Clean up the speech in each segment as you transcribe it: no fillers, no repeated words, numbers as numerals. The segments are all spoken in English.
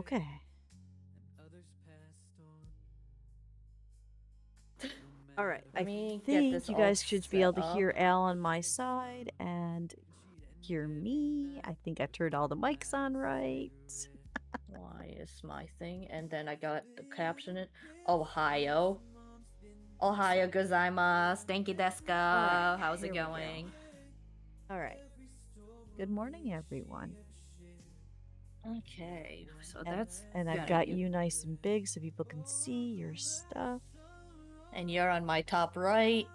Okay. All right. Let I me get think this you all guys should be set able to up. hear Al on my side and hear me. I think I turned all the mics on right. Why is my thing? And then I got the caption it. Ohio. Ohio gozaimasu. Thank you, All right. Deska. How's it Here we go. going? All right. Good morning, everyone. Okay, so And, that's and I've good. got you nice and big so people can see your stuff. And you're on my top right.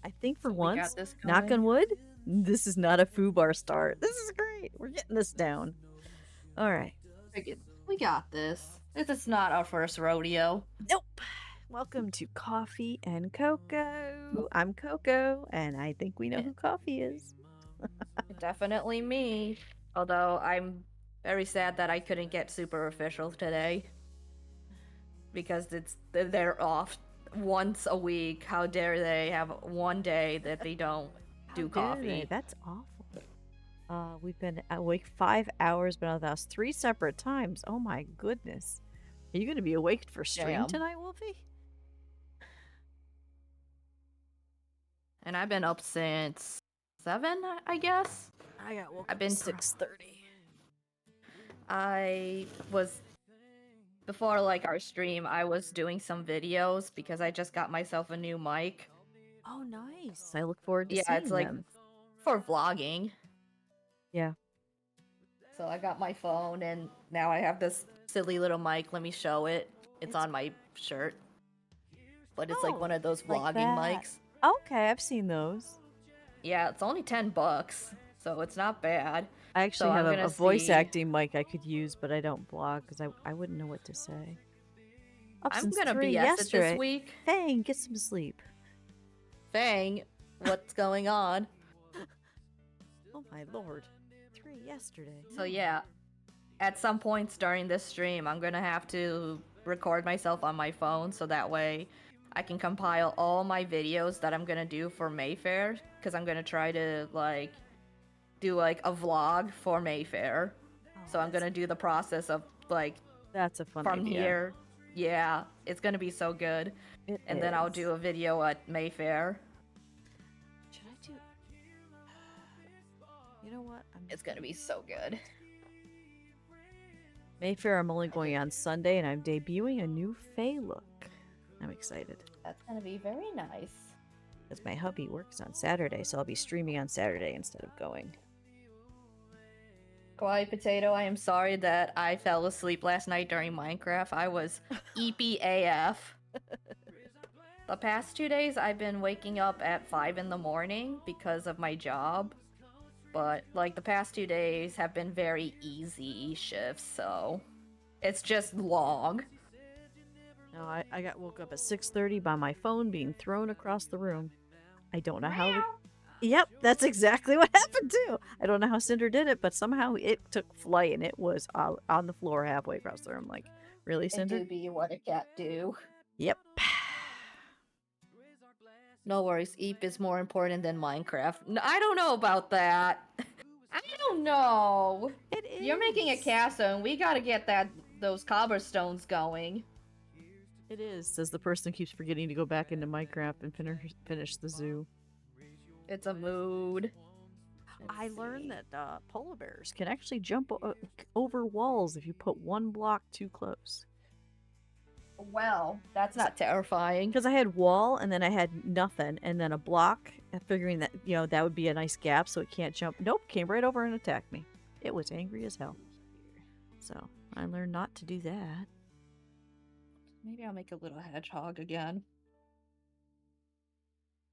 I think for So we got once, this knock going. on wood, this is not a foobar start. This is great. We're getting this down. All right. We got this. This is not our first rodeo. Nope. Welcome to Coffee and Cocoa. I'm Coco, and I think we know who Coffee is. Definitely me. Although I'm very sad that I couldn't get super official today. Because they're off once a week. How dare they have one day that they don't do coffee? That's awful. We've been awake 5 hours, been out of the house 3 separate times. Oh my goodness. Are you going to be awake for stream Damn. tonight, Wolfie? And I've been up since 7, I guess. I got woke I've up been 6:30. I was before like our stream. I was doing some videos because I just got myself a new mic. Oh, nice. I look forward to Yeah, seeing it's like them. for vlogging. Yeah. So I got my phone and now I have this silly little mic. Let me show it. It's on my shirt. But it's like one of those like vlogging that. mics. Okay, I've seen those. Yeah, it's only $10, so it's not bad. I actually So have I'm a gonna voice see. acting mic I could use, but I don't blog because I wouldn't know what to say. Up I'm since gonna 3 BS it yesterday. this week. Fang, get some sleep. Fang, what's going on? Oh my lord. 3 yesterday. So yeah, at some points during this stream, I'm gonna have to record myself on my phone so that way I can compile all my videos that I'm gonna do for Mayfair, because I'm gonna try to like do like a vlog for Mayfair. So I'm gonna do the process of like That's a fun from idea. here. Yeah, it's gonna be so good. And then I'll do a video at Mayfair. Should I do? You know what? It's gonna be so good. Mayfair, I'm only going on Sunday, and I'm debuting a new Faye look. I'm excited. That's gonna be very nice. Because my hubby works on Saturday, so I'll be streaming on Saturday instead of going. Kawaii Potato, I am sorry that I fell asleep last night during Minecraft. I was EPAF. The past 2 days, I've been waking up at 5 in the morning because of my job. But, like, the past 2 days have been very easy shifts, so it's just long. No, I got woke up at 6:30 by my phone being thrown across the room. I don't know how... Yep, that's exactly what happened too. I don't know how Cinder did it, but somehow it took flight and it was on the floor halfway across the room. Like, really, Cinder? It do be what a cat do. Yep. No worries, Eep is more important than Minecraft. I don't know about that. I don't know. It is. You're making a castle, and we gotta get those cobblestones going. It is, says the person who keeps forgetting to go back into Minecraft and finish the zoo. It's a mood. I learned that polar bears can actually jump over walls if you put one block too close. Well, that's not terrifying. Because I had wall and then I had nothing and then a block, figuring that, you know, that would be a nice gap so it can't jump. Nope, came right over and attacked me. It was angry as hell. So I learned not to do that. Maybe I'll make a little hedgehog again.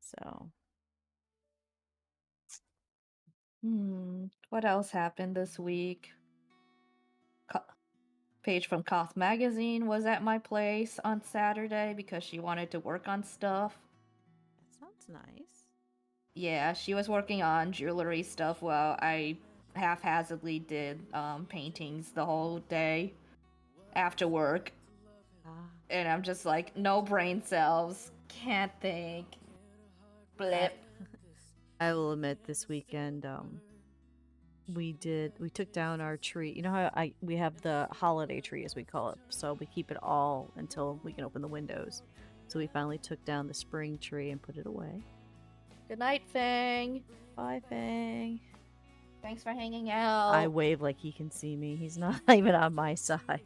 So. What else happened this week? Paige from Koth Magazine was at my place on Saturday because she wanted to work on stuff. That sounds nice. Yeah, she was working on jewelry stuff while I haphazardly did paintings the whole day after work. And I'm just like, no brain cells, can't think. Blip. I will admit this weekend, we took down our tree. You know how we have the holiday tree, as we call it, so we keep it all until we can open the windows. So we finally took down the spring tree and put it away. Good night, Fang. Bye, Fang. Thanks for hanging out. I wave like he can see me. He's not even on my side.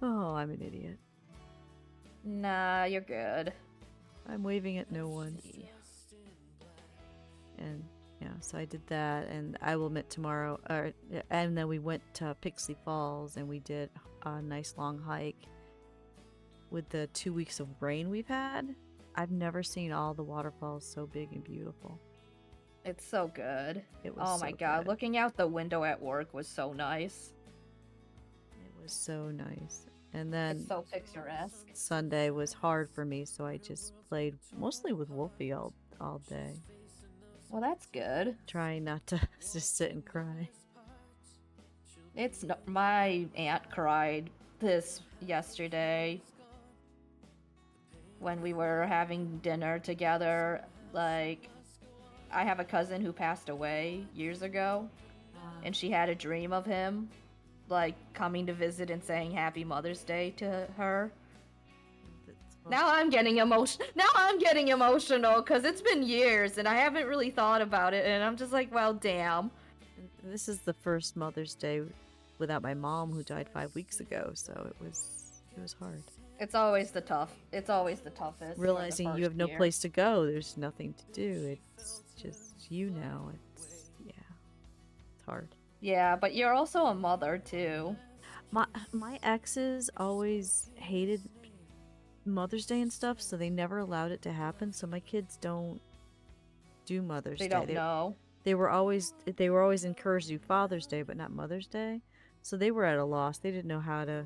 Oh, I'm an idiot. Nah, you're good. I'm waving at no one. And yeah, so I did that, and I will admit tomorrow, and then we went to Pixley Falls, and we did a nice long hike. With the 2 weeks of rain we've had, I've never seen all the waterfalls so big and beautiful. It's so good. It was Oh so my god, good. looking out the window at work was so nice. It was so nice. And then It's so picturesque. Sunday was hard for me, so I just played mostly with Wolfie all day. Well, that's good. Trying not to just sit and cry. It's no, my aunt cried this yesterday when we were having dinner together. Like, I have a cousin who passed away years ago, and she had a dream of him, like, coming to visit and saying Happy Mother's Day to her. Now I'm getting emotional. Now I'm getting emotional because it's been years and I haven't really thought about it, and I'm just like, well, damn. This is the first Mother's Day without my mom, who died 5 weeks ago, so it was hard. It's always the toughest. Realizing you have no place to go, there's nothing to do. It's just you now. It's hard. Yeah, but you're also a mother too. My exes always hated Mother's Day and stuff, so they never allowed it to happen. So my kids don't do Mother's Day. They don't know. They were always encouraged to do Father's Day, but not Mother's Day. So they were at a loss. They didn't know how to.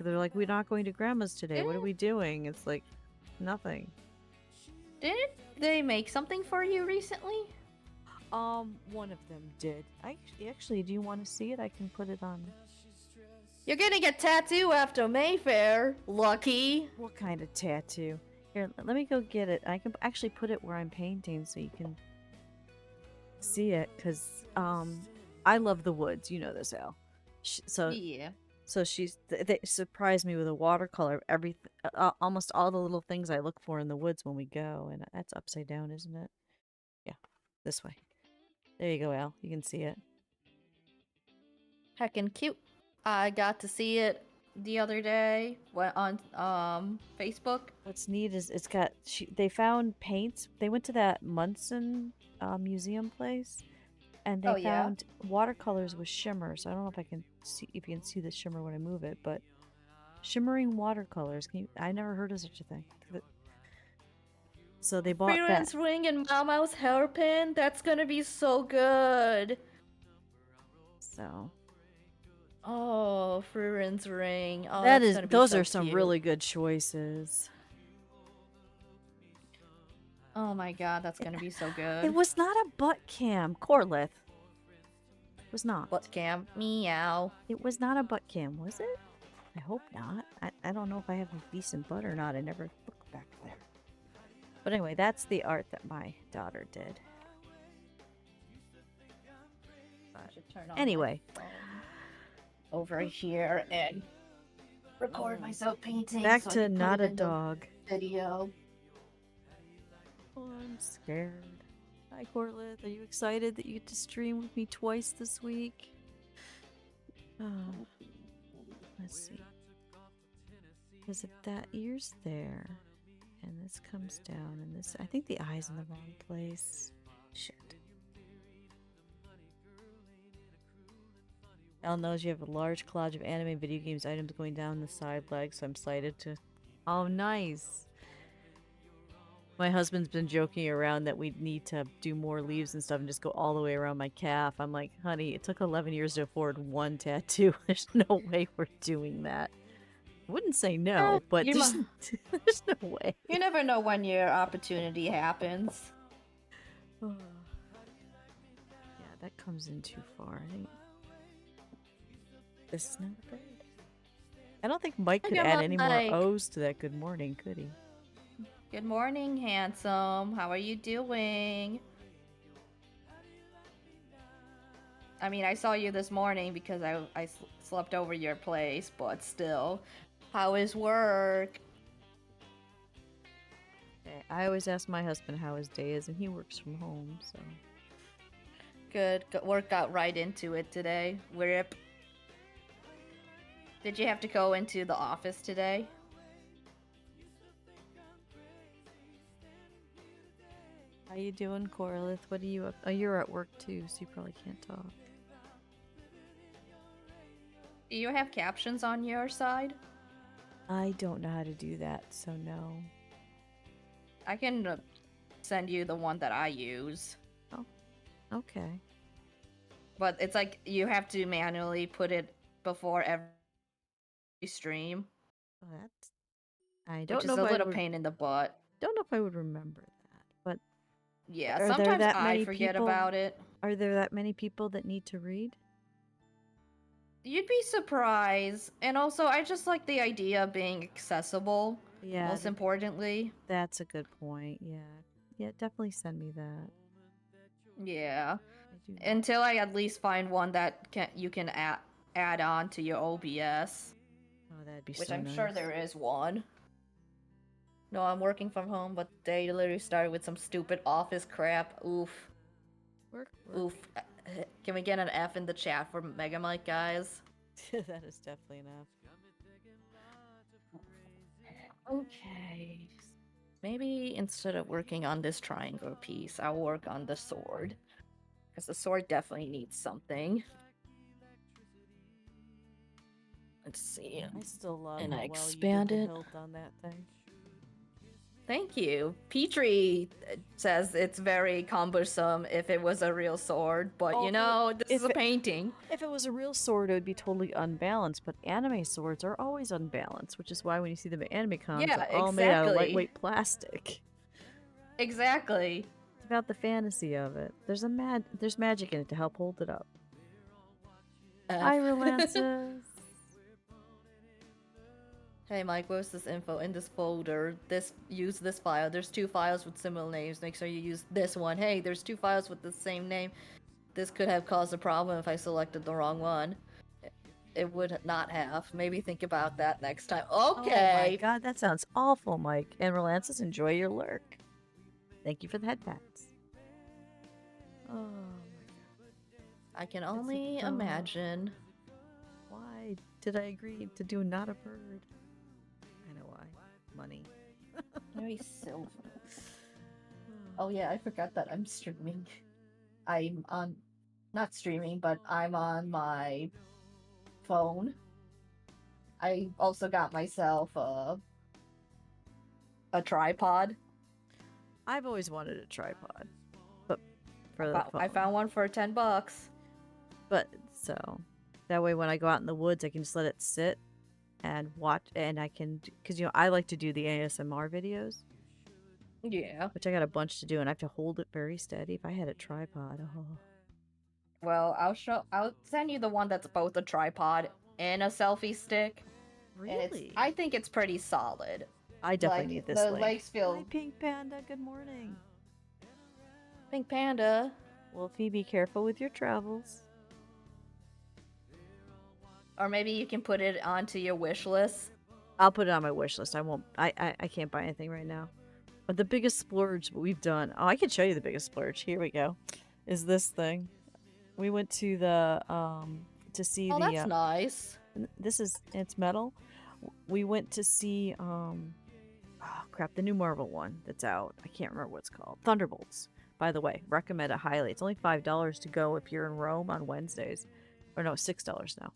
They're like, we're not going to Grandma's today. What are we doing? It's like nothing. Didn't they make something for you recently? One of them did. Actually, do you want to see it? I can put it on. You're getting a tattoo after Mayfair. Lucky. What kind of tattoo? Here, let me go get it. I can actually put it where I'm painting so you can see it, because I love the woods. You know this, Al. Yeah. So they surprised me with a watercolor of everything, almost all the little things I look for in the woods when we go, and that's upside down, isn't it? Yeah, this way. There you go, Al. You can see it. Heckin' cute. I got to see it the other day on Facebook. What's neat is they found paints. They went to that Munson museum place, and they found watercolors with shimmer. So I don't know if I can see if you can see the shimmer when I move it, but shimmering watercolors. I never heard of such a thing. So they bought Freelance that. ring and Mama's hairpin. That's gonna be so good. So. Oh, Frurin's ring. Oh, Those are some really good choices. Oh my god, that's gonna be so good. It was not a butt cam, Corlith. It was not. Butt cam. Meow. It was not a butt cam, was it? I hope not. I don't know if I have a decent butt or not. I never looked back there. But anyway, that's the art that my daughter did. Anyway. Over here and record myself painting. Back to not a dog. Video. Oh, I'm scared. Hi, Corlith. Are you excited that you get to stream with me twice this week? Let's see. Because if that ear's there, and this comes down, and this, I think the eye's in the wrong place. Shit. Al knows you have a large collage of anime, video games, items going down the side leg, so I'm excited to... Oh, nice! My husband's been joking around that we need to do more leaves and stuff and just go all the way around my calf. I'm like, honey, it took 11 years to afford one tattoo. There's no way we're doing that. I wouldn't say no, but there's no way. You never know when your opportunity happens. Yeah, that comes in too far. I think this is not a bird. I don't think Mike could add any more O's to that good morning, could he? Good morning, handsome. How are you doing? I mean, I saw you this morning because I slept over your place, but still. How is work? Okay, I always ask my husband how his day is, and he works from home, so. Good. Work got right into it today. Rip. Did you have to go into the office today? How you doing, Corlith? What are you up? Oh, you're at work too, so you probably can't talk. Do you have captions on your side? I don't know how to do that, so no. I can send you the one that I use. Oh, okay. But it's like you have to manually put it before every stream, Well, that's. I which don't know is if a I little would. pain in the butt. Don't know if I would remember that, but Yeah, are there sometimes that I many forget people? about it. Are there that many people that need to read? You'd be surprised. And also, I just like the idea of being accessible, Yeah, most importantly. that's a good point. Yeah, yeah, definitely send me that. Yeah. I do. Until I at least find one that you can add on to your OBS, Oh, that'd be which so I'm sure nice. there is one. No, I'm working from home, but they literally started with some stupid office crap. Oof. Work, work. Oof. Can we get an F in the chat for Megamite, guys? That is definitely enough. Okay. Maybe instead of working on this triangle piece, I'll work on the sword. Because the sword definitely needs something. Let's see. I still love And I how well you did expand the it. hilt on that thing. Thank you. Petrie says it's very cumbersome if it was a real sword, but Oh, you know, this is a painting. If it was a real sword, it would be totally unbalanced, but anime swords are always unbalanced, which is why when you see them at anime cons, Yeah, they're all made out of exactly. lightweight plastic. Exactly. It's about the fantasy of it. There's magic in it to help hold it up. Hi, Relances. Hey Mike, where's this info in this folder? Use this file. There's 2 files with similar names. Make sure you use this one. Hey, there's 2 files with the same name. This could have caused a problem if I selected the wrong one. It would not have. Maybe think about that next time. Okay. Oh my god, that sounds awful, Mike. And Relances, enjoy your lurk. Thank you for the head pats. Oh my god. I can only imagine. Why did I agree to do not a bird? I know why. Money. Very silver. Oh yeah, I forgot that I'm streaming. I'm on, not streaming, but I'm on my phone. I also got myself a tripod. I've always wanted a tripod, but for the phone. I found one for $10. But so that way, when I go out in the woods, I can just let it sit and watch, and I can, because I like to do the ASMR videos. Yeah. Which I got a bunch to do, and I have to hold it very steady. If I had a tripod, oh. Well, I'll send you the one that's both a tripod and a selfie stick. Really? I think it's pretty solid. I definitely need this the link. legs feel. Hi, Pink Panda. Good morning. Pink Panda. Wolfie, be careful with your travels. Or maybe you can put it onto your wish list. I'll put it on my wish list. I won't. I can't buy anything right now. But the biggest splurge we've done. Oh, I can show you the biggest splurge. Here we go. Is this thing? We went to the to see the. Oh, that's nice. It's metal. We went to see oh crap, the new Marvel one that's out. I can't remember what it's called. Thunderbolts. By the way, recommend it highly. It's only $5 to go if you're in Rome on Wednesdays. Or no, $6 now.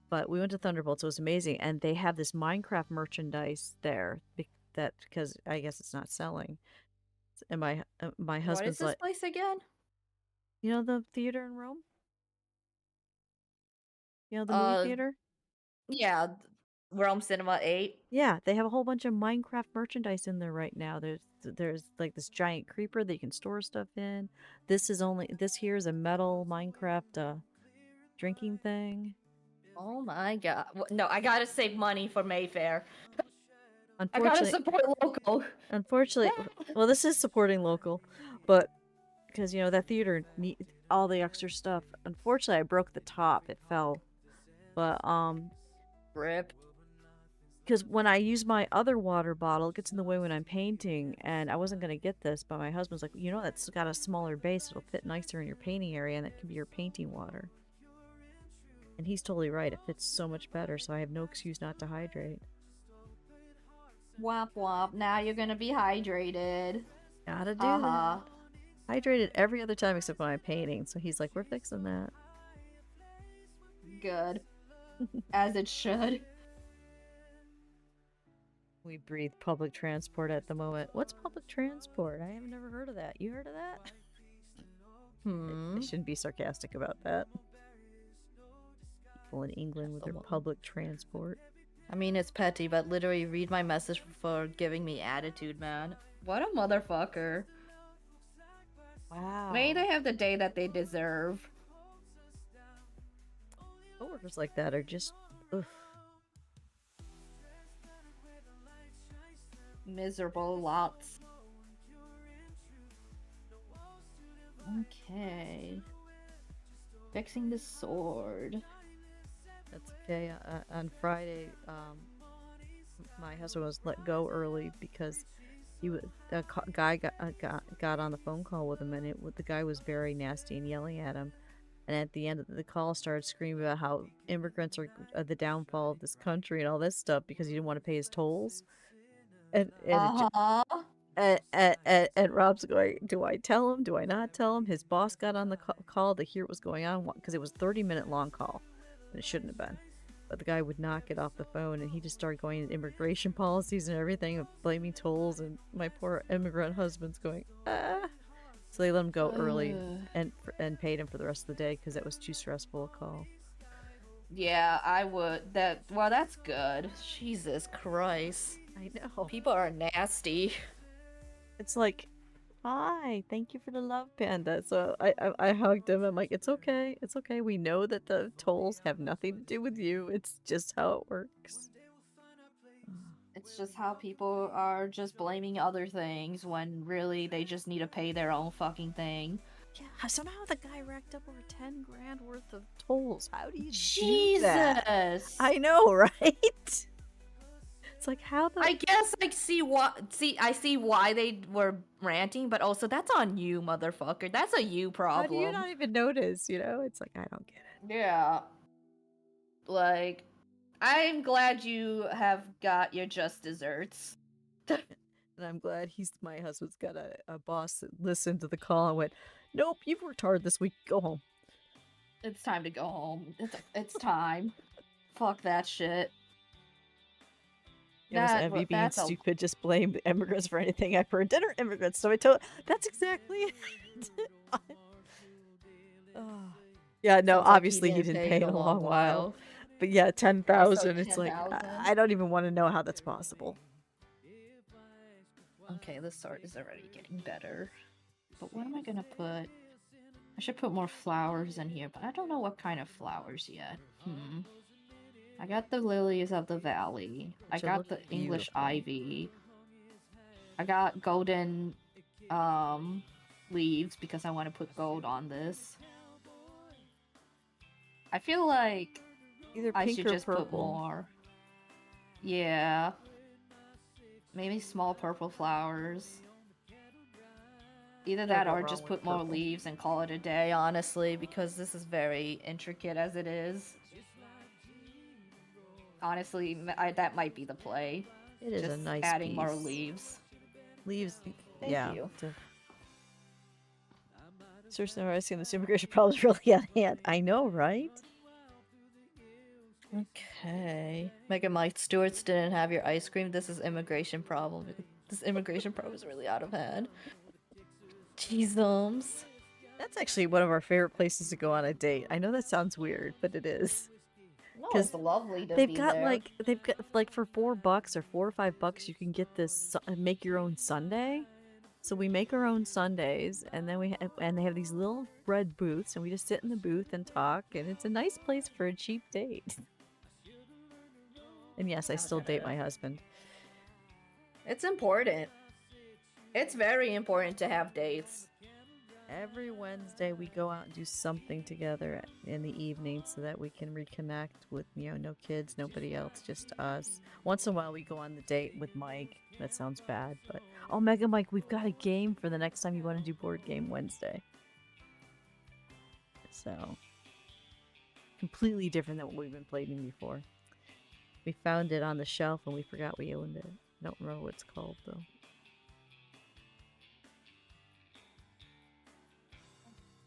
But we went to Thunderbolts. It was amazing, and they have this Minecraft merchandise there because I guess it's not selling. And my husband's What is this like, place again? you know the theater in Rome? You know the movie theater? Yeah, Rome Cinema 8. Yeah, they have a whole bunch of Minecraft merchandise in there right now. There's like this giant creeper that you can store stuff in. This here is a metal Minecraft drinking thing. Oh my god. No, I gotta save money for Mayfair. I gotta Unfortunately, support local. well, this is supporting local, but because that theater all the extra stuff. Unfortunately, I broke the top. It fell. But Rip. because when I use my other water bottle, it gets in the way when I'm painting, and I wasn't gonna get this, but my husband's like, you know, that's got a smaller base. It'll fit nicer in your painting area, and that can be your painting water. And he's totally right. It fits so much better, so I have no excuse not to hydrate. Womp womp. Now you're gonna be hydrated. Gotta do Haha. that. Hydrated every other time except when I'm painting. So he's like, we're fixing that. Good. As it should. We breathe public transport at the moment. What's public transport? I have never heard of that. You heard of that? I shouldn't be sarcastic about that. People in England with their public transport. I mean, it's petty, but literally read my message for giving me attitude, man. What a motherfucker. Wow. May they have the day that they deserve. Coworkers like that are just, ugh. Miserable lots. Okay. Fixing the sword. That's okay. On Friday, my husband was let go early because the guy got on the phone call with him, and the guy was very nasty and yelling at him. And at the end of the call, started screaming about how immigrants are the downfall of this country and all this stuff because he didn't want to pay his tolls. And Rob's going, do I tell him? Do I not tell him? His boss got on the call to hear what was going on because it was a 30-minute long call, and it shouldn't have been. But the guy would not get off the phone, and he just started going into immigration policies and everything, blaming tolls, and my poor immigrant husband's going, ah. So they let him go early and paid him for the rest of the day because it was too stressful a call. Yeah, I would. Well, that's good. Jesus Christ. I know. People are nasty. It's like, hi, thank you for the love, Panda. So I hugged him. I'm like, it's okay. It's okay. We know that the tolls have nothing to do with you. It's just how it works. It's just how people are just blaming other things when really they just need to pay their own fucking thing. Yeah, somehow the guy racked up over 10 grand worth of tolls. How do you Jesus! do that? I know, right? It's like, how the... I guess I see why they were ranting, but also that's on you, motherfucker. That's a you problem. How do you not even notice, you know? It's like, I don't get it. Yeah. Like, I'm glad you have got your just desserts. And I'm glad my husband's got a boss that listened to the call and went, nope, you've worked hard this week. Go home. It's time to go home. It's time. Fuck that shit. It was Envy being stupid, just blame immigrants for anything. I've heard dinner immigrants, so I told that's exactly it. Yeah, no, obviously he didn't pay in a long while. But yeah, 10,000, it's like, I don't even want to know how that's possible. Okay, this sword is already getting better. But what am I gonna put? I should put more flowers in here, but I don't know what kind of flowers yet. I got the lilies of the valley. I got the English ivy. I got golden leaves because I want to put gold on this. I feel like either I pink should or just purple. Put more. Yeah. Maybe small purple flowers. Either that or just put more leaves and call it a day, honestly, because this is very intricate as it is. Honestly, that might be the play. It is just a nice adding piece. more leaves. Leaves, Thank you. Seriously, I see this immigration problem is really at hand. I know, right? Okay. Megan, my stewards didn't have your ice cream. This is immigration problem. This immigration problem is really out of hand. Jeezums. That's actually one of our favorite places to go on a date. I know that sounds weird, but it is. No, it's lovely to they've be got there. They've got like for $4 or $4 or $5 you can get this make your own sundae. So we make our own sundaes, and then they have these little bread booths, and we just sit in the booth and talk, and it's a nice place for a cheap date. And yes, I still date my husband. It's important. It's very important to have dates. Every Wednesday we go out and do something together in the evening so that we can reconnect with, no kids, nobody else, just us. Once in a while we go on the date with Mike. That sounds bad, but oh, Mega Mike, we've got a game for the next time you want to do board game Wednesday. So, completely different than what we've been playing before. We found it on the shelf and we forgot we owned it. I don't remember what it's called though.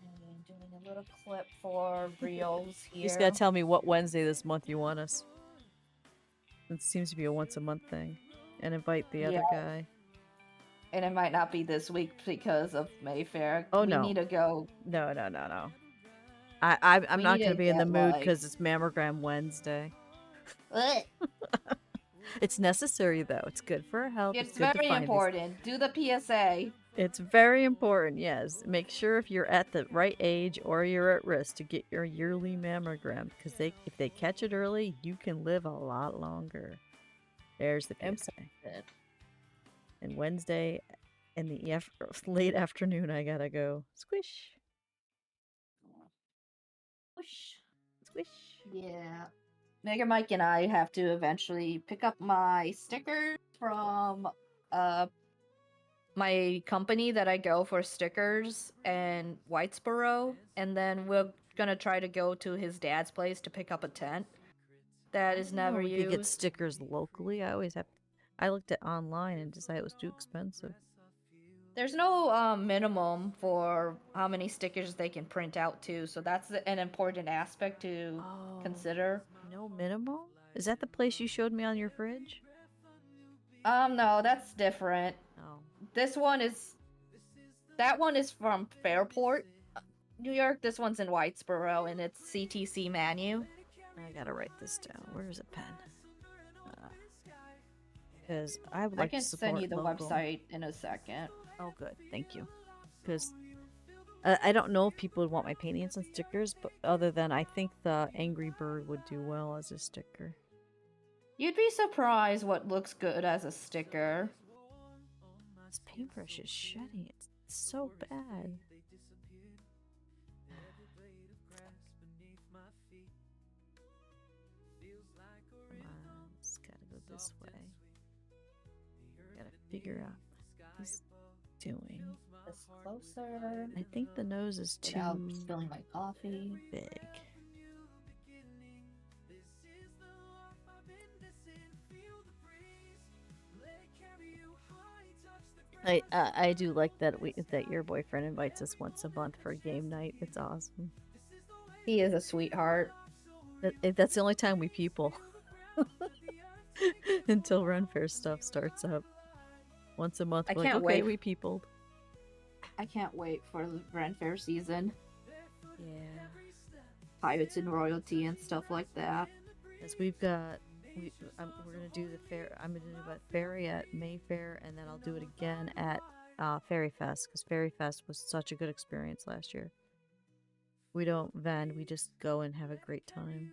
And doing a little clip for reels You just gotta here. tell me what Wednesday this month you want us. It seems to be a once a month thing. And invite the Yeah, other guy. and it might not be this week because of Mayfair. Oh We no. need to go. No. I'm We not need gonna to be in the get mood like. because it's Mammogram Wednesday. Ugh. It's necessary though. It's good for our health. It's It's good to very find these. important. Do the PSA. It's very important, yes. Make sure if you're at the right age or you're at risk to get your yearly mammogram because if they catch it early, you can live a lot longer. There's the PSA. Important. And Wednesday in the late afternoon, I gotta go squish, Whoosh. squish. Yeah. Mega Mike and I have to eventually pick up my stickers from my company that I go for stickers in Whitesboro, and then we're gonna try to go to his dad's place to pick up a tent that is never We could get used. stickers locally. I looked at online and decided it was too expensive. There's no minimum for how many stickers they can print out too, so that's an important aspect to Oh, consider. no minimum? Is that the place you showed me on your fridge? No, that's different. Oh, This one is that one is from Fairport, New York. This one's in Whitesboro, and it's CTC Manu. I gotta write this down. Where's a pen? Because I would I like to can send you support the local. website in a second. Oh, good. Thank you. Because I don't know if people would want my paintings and stickers, but other than I think the Angry Bird would do well as a sticker. You'd be surprised what looks good as a sticker. This paintbrush is shedding. It's so bad. Come on, it's gotta go this way. Gotta figure out what he's doing. This closer. I think the nose is too Without spilling my coffee. big. I do like that your boyfriend invites us once a month for a game night. It's awesome. He is a sweetheart. That's the only time we people until Run Fair stuff starts up. Once a month, I we're like, can't okay, wait. we peopled. I can't wait for the Ren Fair season. Yeah, Pirates and royalty and stuff like that. because we're gonna do the fair. I'm gonna do a ferry at Mayfair, and then I'll do it again at Fairy Fest because Fairy Fest was such a good experience last year. We don't vend, we just go and have a great time.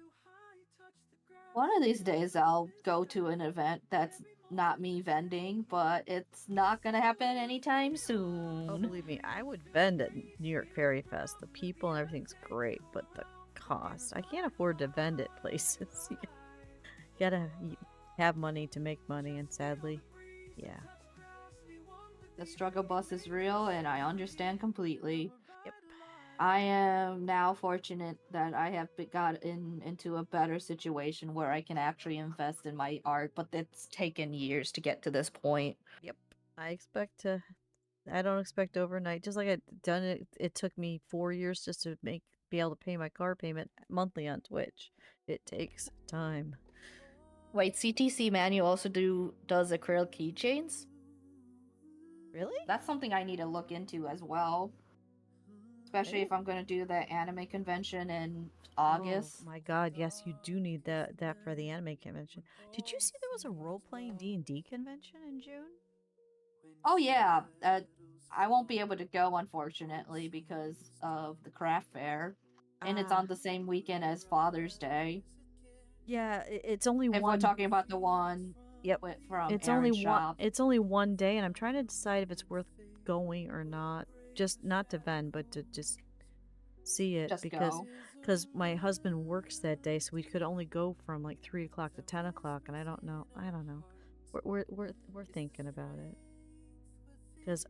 One of these days I'll go to an event that's not me vending, but it's not gonna happen anytime Oh, soon. believe me, I would vend at New York Fairy Fest. The people and everything's great, but the cost, I can't afford to vend at places. You gotta have money to make money, and sadly, yeah. The struggle bus is real, and I understand completely. Yep. I am now fortunate that I have gotten into a better situation where I can actually invest in my art, but it's taken years to get to this point. Yep. I don't expect overnight. Just like I've done it, it took me 4 years just to be able to pay my car payment monthly on Twitch. It takes time. Wait, CTC Manu also does acrylic keychains? Really? That's something I need to look into as well. Especially if I'm going to do the anime convention in August. Oh my god, yes, you do need that for the anime convention. Did you see there was a role-playing D&D convention in June? Oh yeah, I won't be able to go unfortunately because of the craft fair, and it's Ah, on the same weekend as Father's Day. yeah, it's only If we're one. talking about the one Yep. from It's only Aaron's one shop. it's only one day and I'm trying to decide if it's worth going or not. just not to vend, but to just see it Just because go. my husband works that day, so we could only go from like 3 o'clock to 10 o'clock, and I don't know. We're thinking about it because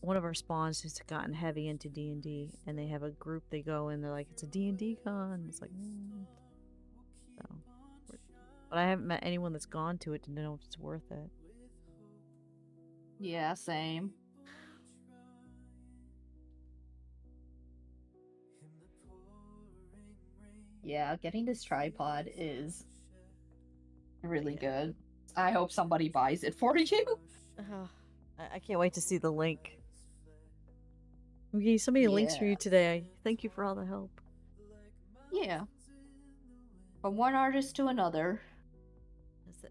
one of our spawns has gotten heavy into D&D, and they have a group they go in. They're like, it's a D&D con. It's like, so. But I haven't met anyone that's gone to it to know if it's worth it. Yeah, same. Yeah, getting this tripod is really Yeah. good. I hope somebody buys it for you. I can't wait to see the link. I'm getting so many links for Yeah. you today. Thank you for all the help. Yeah. From one artist to another.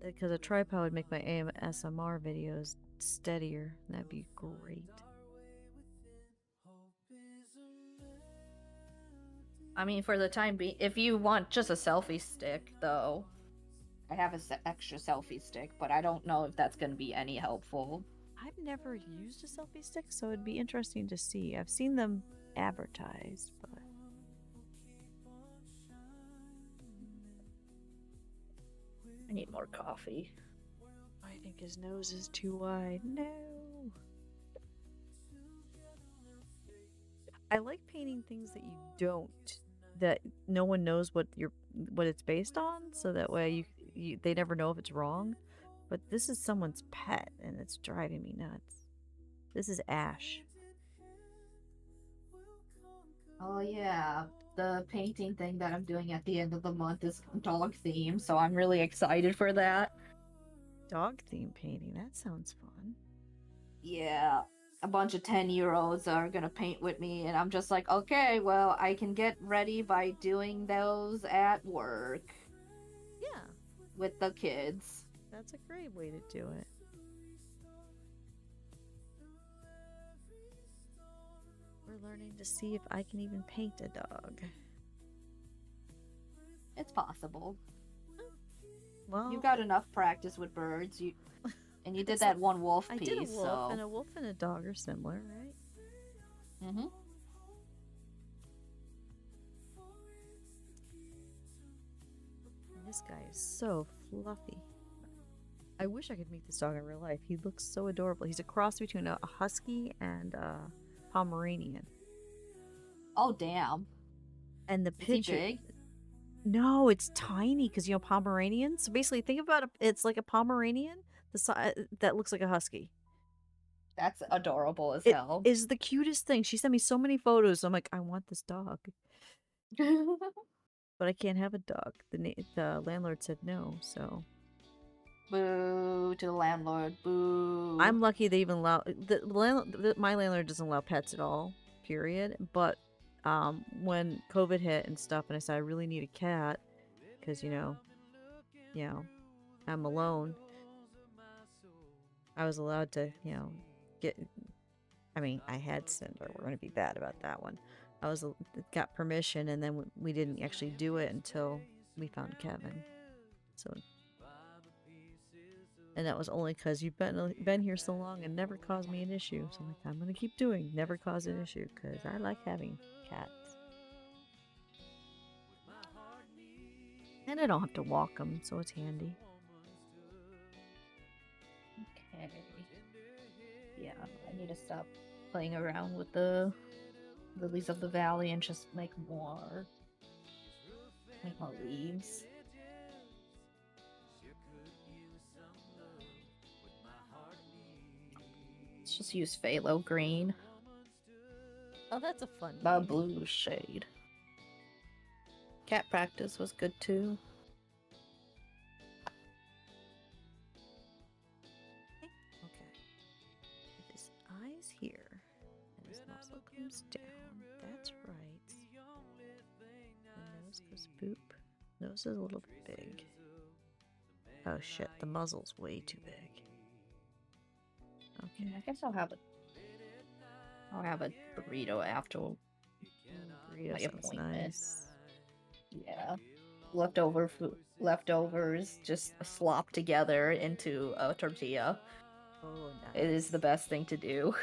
Because a tripod would make my ASMR videos steadier. That'd be great. I mean, for the time being, if you want just a selfie stick, though, I have an extra selfie stick, but I don't know if that's going to be any helpful. I've never used a selfie stick, so it'd be interesting to see. I've seen them advertised, but I need more coffee. I think his nose is too wide. No. I like painting things that you don't, that no one knows what it's based on, so that way they never know if it's wrong. But this is someone's pet, and it's driving me nuts. This is Ash. Oh, yeah. The painting thing that I'm doing at the end of the month is dog themed, so I'm really excited for that. Dog theme painting. That sounds fun. Yeah. A bunch of 10-year-olds are gonna paint with me, and I'm just like, okay, well, I can get ready by doing those at work. Yeah. With the kids. That's a great way to do it. We're learning to see if I can even paint a dog. It's possible. Well, You got enough practice with birds. And you did that one wolf piece. I did a wolf, so... and a wolf and a dog are similar, right? Mm-hmm. And this guy is so fluffy. I wish I could meet this dog in real life. He looks so adorable. He's a cross between a husky and a Pomeranian. Oh, damn. And the picture. Is he big? No, it's tiny because Pomeranians. So basically, think about it's like a Pomeranian, that looks like a husky. That's adorable as hell. It is the cutest thing. She sent me so many photos. I'm like, I want this dog, but I can't have a dog. The landlord said no. So boo to the landlord. Boo. I'm lucky they even allow my landlord doesn't allow pets at all. Period. But when COVID hit and stuff, and I said I really need a cat because I'm alone. I was allowed to get. I mean, I had Cinder. We're going to be bad about that one. Got permission, and then we didn't actually do it until we found Kevin. So, and that was only because you've been here so long and never caused me an issue. So I'm like, I'm going to keep doing never cause an issue because I like having cats. And I don't have to walk them, so it's handy. Okay. Yeah, I need to stop playing around with the lilies of the valley and just make more leaves. Let's just use phthalo green. Oh, that's a fun The name. blue shade. Cat practice was good too. Okay. His eyes here, and his muzzle comes down. That's right. The nose goes boop. Nose is a little bit big. Oh shit, the muzzle's way too big. Okay. I guess I'll have a burrito after Burrito my sounds appointment. nice. Yeah. Leftovers just slop together into a tortilla. Oh, nice. It is the best thing to do.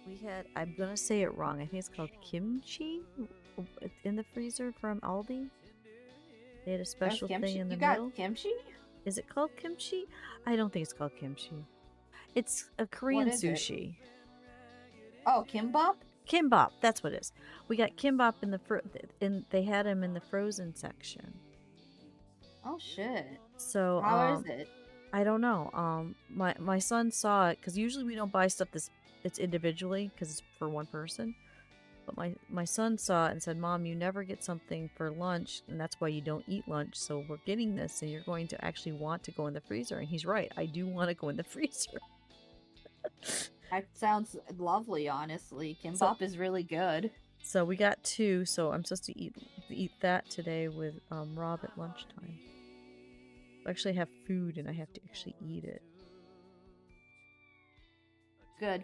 We had, I'm gonna say it wrong. I think it's called kimchi in the freezer from Aldi. They had a There's special thing kimchi. in the You got middle. kimchi? Is it called kimchi? I don't think it's called kimchi. It's a What Korean is it? sushi. Oh, kimbap? Kimbap, that's what it is. We got kimbap in the they had them in the frozen section. Oh shit. So How is it? I don't know. My son saw it because usually we don't buy stuff this it's individually because it's for one person. But my son saw it and said, "Mom, you never get something for lunch, and that's why you don't eat lunch. So we're getting this, and you're going to actually want to go in the freezer." And he's right. I do want to go in the freezer. That sounds lovely, honestly. So Kimbap is really good. so we got two. So I'm supposed to eat that today with Rob at lunchtime. I actually have food, and I have to actually eat it. Good.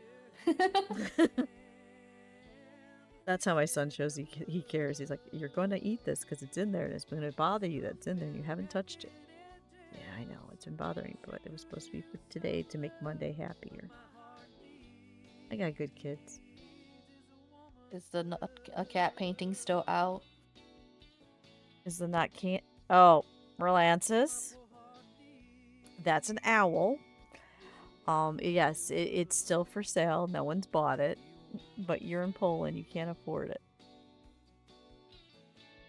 That's how my son shows he cares. He's like, "You're going to eat this because it's in there, and it's going to bother you that it's in there, and you haven't touched it." Yeah, I know it's been bothering, but it was supposed to be for today to make Monday happier. I got good kids. Is the a cat painting still out? Is the nut can't? Oh, Relances. That's an owl. Yes, it's still for sale. No one's bought it, but you're in Poland. You can't afford it.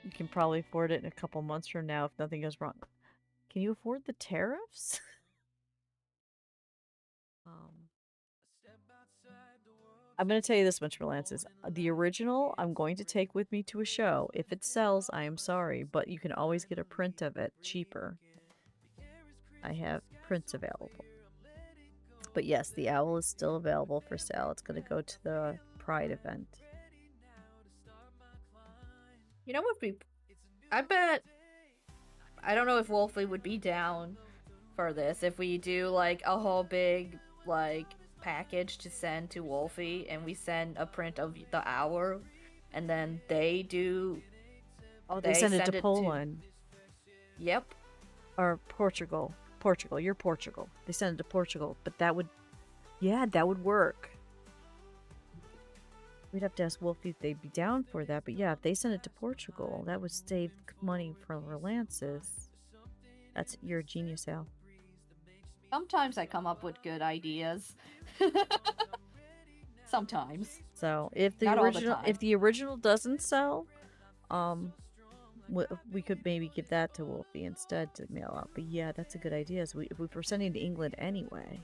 You can probably afford it in a couple months from now if nothing goes wrong. Can you afford the tariffs? um, I'm going to tell you this much, Relances. The original, I'm going to take with me to a show. If it sells, I am sorry, but you can always get a print of it cheaper. I have prints available. But yes, the owl is still available for sale. It's going to go to the Pride event. You know what? I bet. I don't know if Wolfie would be down for this if we do like a whole big like package to send to Wolfie, and we send a print of the hour, and then they do. Oh, they They send it to send it to. Poland Yep. or Portugal. Portugal, you're Portugal. They send it to Portugal, but that would, yeah, that would work. We'd have to ask Wolfie if they'd be down for that, but yeah, if they send it to Portugal, that would save money for Relances. You're a genius, Al. Sometimes I come up with good ideas. Sometimes. So if Not all the time. the original doesn't sell, um, we could maybe give that to Wolfie instead to mail out. But yeah, that's a good idea. So if we're sending to England anyway,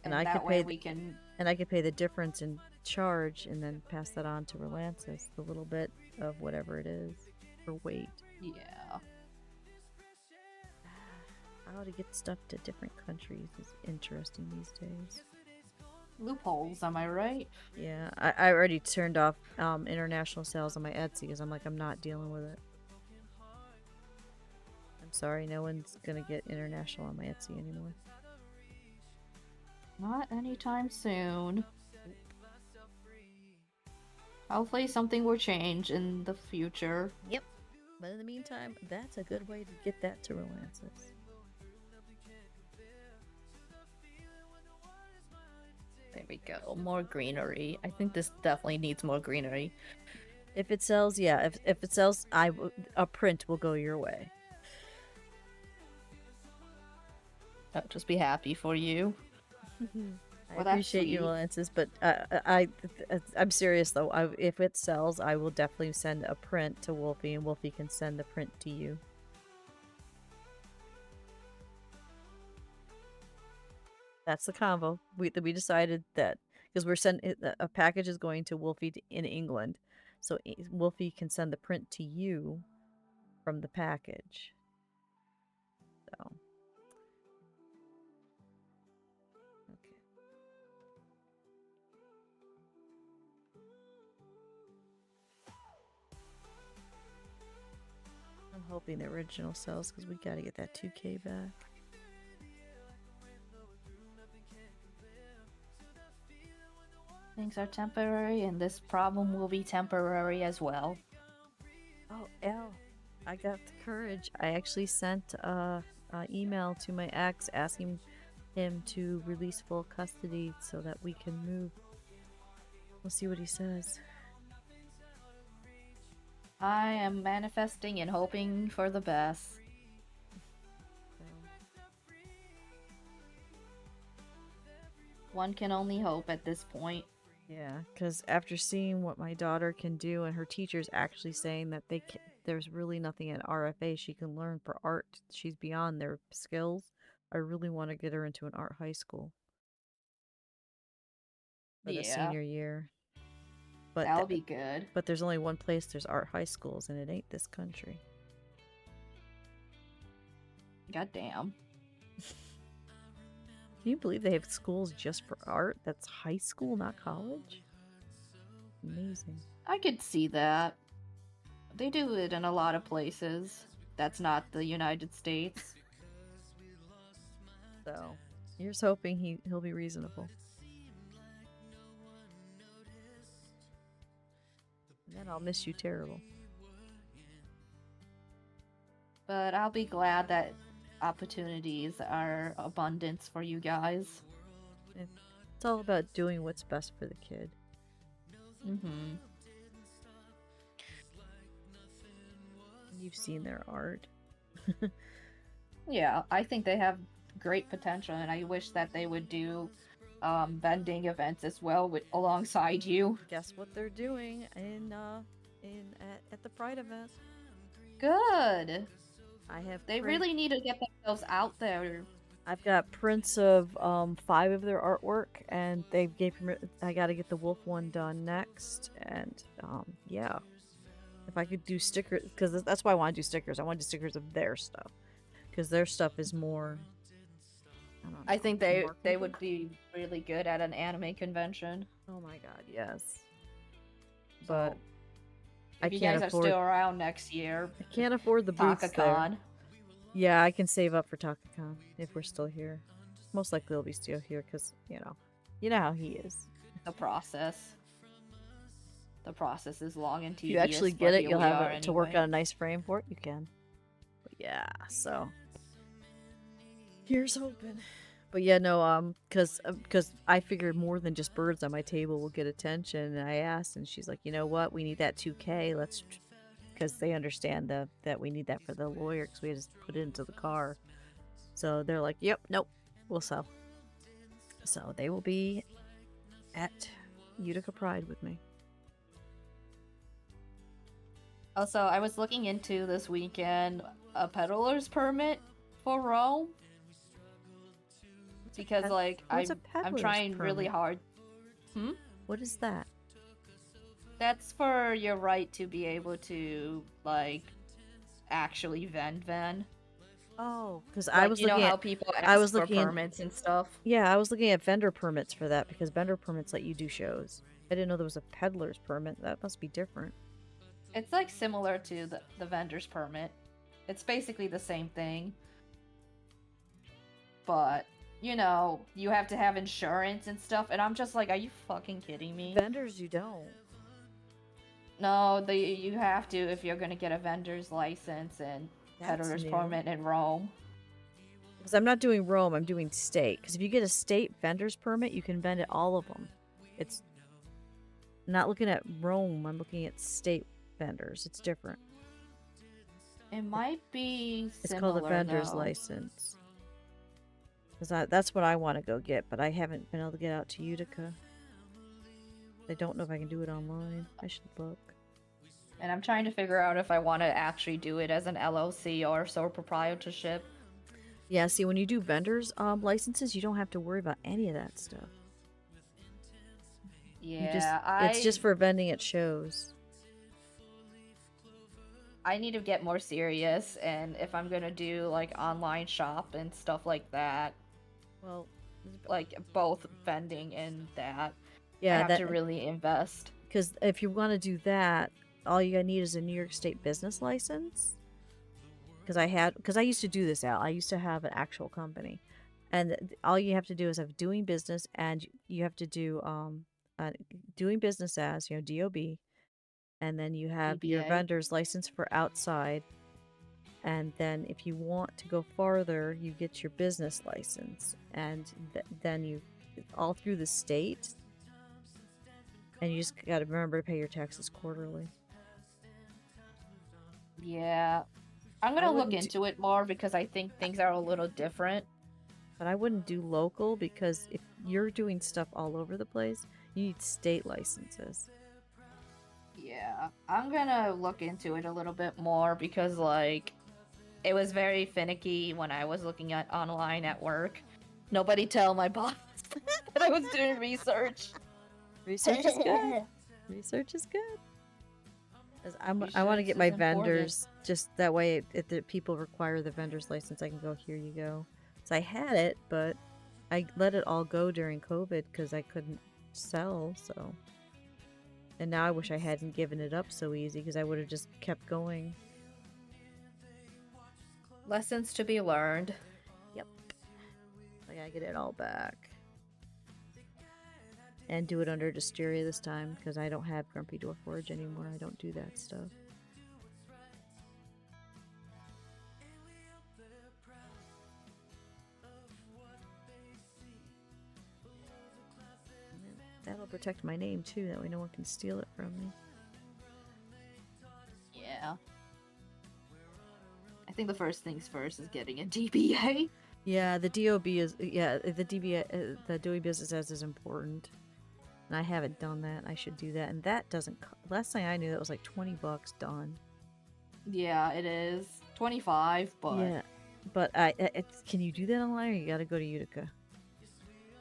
And I that could way pay we can. and I could pay the difference in charge and then pass that on to Relances, the little bit of whatever it is for weight. Yeah. How to get stuff to different countries is interesting these days. Loopholes, am I right? Yeah, I already turned off international sales on my Etsy because I'm like, I'm not dealing with it. I'm sorry, no one's gonna get international on my Etsy anymore. Not anytime soon. Hopefully something will change in the future. Yep. But in the meantime, that's a good way to get that to Relances. There we go. More greenery. I think this definitely needs more greenery. If it sells, yeah. If it sells, a print will go your way. I'll just be happy for you. I appreciate your Relances, but I'm serious though. If it sells, I will definitely send a print to Wolfie, and Wolfie can send the print to you. That's the combo. We decided that because we're sending a package is going to Wolfie in England, so Wolfie can send the print to you from the package. So okay. I'm hoping the original sells because we got to get that 2K back. Things are temporary, and this problem will be temporary as well. Oh, L. I got the courage. I actually sent a email to my ex asking him to release full custody so that we can move. We'll see what he says. I am manifesting and hoping for the best. So, One can only hope at this point. yeah, because after seeing what my daughter can do, and her teacher's actually saying that there's really nothing at RFA she can learn for art. She's beyond their skills. I really want to get her into an art high school for the Yeah, senior year. But that'll be good. but there's only one place there's art high schools, and it ain't this country. God damn. Can you believe they have schools just for art? That's high school, not college? Amazing. I could see that. They do it in a lot of places. That's not the United States. So, here's hoping he'll be reasonable. And then I'll miss you terrible. But I'll be glad that opportunities are abundance for you guys. It's all about doing what's best for the kid. Mm-hmm. You've seen their art. Yeah, I think they have great potential, and I wish that they would do vending events as well alongside you. Guess what they're doing at the Pride event? Good. I have They really need to get themselves out there. I've got prints of 5 of their artwork, and they gave me. I got to get the wolf one done next, and yeah, if I could do stickers, because that's why I want to do stickers. I want to do stickers of their stuff, because their stuff is more. I don't know. I think they marketable. would be really good at an anime convention. Oh my god, yes. But I if you can't guys afford. are still around next year, I can't afford the booths there. TakaCon. Yeah, I can save up for TakaCon if we're still here. Most likely they'll be still here because, you know how he is. The process is long and If tedious. you actually but get it, here you'll we have are it to work anyway. on a nice frame for it. You can. But yeah, so here's hoping. But yeah, no, cause I figured more than just birds on my table will get attention. And I asked, and she's like, you know what? We need that 2K. Because they understand that we need that for the lawyer, because we had to put it into the car. So they're like, yep, nope, we'll sell. So they will be at Utica Pride with me. Also, I was looking into this weekend a peddler's permit for Rome. Because I'm trying really hard. What is that? That's for your right to be able to actually vend. Oh, because I was looking how at people ask for looking permits and stuff. Yeah, I was looking at vendor permits for that, because vendor permits let you do shows. I didn't know there was a peddler's permit. That must be different. It's similar to the vendor's permit. It's basically the same thing. But you have to have insurance and stuff, and I'm just like, are you fucking kidding me? Vendors, you don't. No, you have to if you're gonna get a vendor's license and peddler's permit in Rome. Because I'm not doing Rome, I'm doing state. Because if you get a state vendor's permit, you can vend at all of them. It's not looking at Rome, I'm looking at state vendors. It's different. It might be similar. It's called a vendor's license. Because that's what I want to go get, but I haven't been able to get out to Utica. I don't know if I can do it online. I should look. And I'm trying to figure out if I want to actually do it as an LLC or sole proprietorship. Yeah, see, when you do vendors licenses, you don't have to worry about any of that stuff. Yeah, it's just for vending at shows. I need to get more serious, and if I'm gonna do online shop and stuff like that, well, both vending and that, yeah, I have to really invest. Because if you want to do that, all you gotta need is a New York State business license. Because I used to do this out. I used to have an actual company, and all you have to do is have doing business, and you have to do doing business as DOB, and then you have your DBA. vendor's license for outside, and then if you want to go farther, you get your business license, and then you all through the state. And you just gotta remember to pay your taxes quarterly. Yeah. I'm I gonna look wouldn't do, into it more because I think things are a little different. but I wouldn't do local because if you're doing stuff all over the place, you need state licenses. Yeah. I'm gonna look into it a little bit more because, like, it was very finicky when I was looking at online at work. Nobody tell my boss that I was doing research. Research is good. Research is good. 'Cause I want to Research get is my important. vendors just that way. If the people require the vendor's license, I can go. Here you go. So I had it, but I let it all go during COVID because I couldn't sell. So, and now I wish I hadn't given it up so easy because I would have just kept going. Lessons to be learned. Yep. I gotta get it all back and do it under Dustiria this time because I don't have Grumpy Dwarf Forge anymore. I don't do that stuff. That'll protect my name too, that way no one can steal it from me. Yeah. I think the first things first is getting a DBA. Yeah, the DOB is the DBA the doing business as is important. And I haven't done that. I should do that. And that doesn't last thing I knew that was like $20 done. Yeah, it is 25, but Yeah. But can you do that online or you got to go to Utica?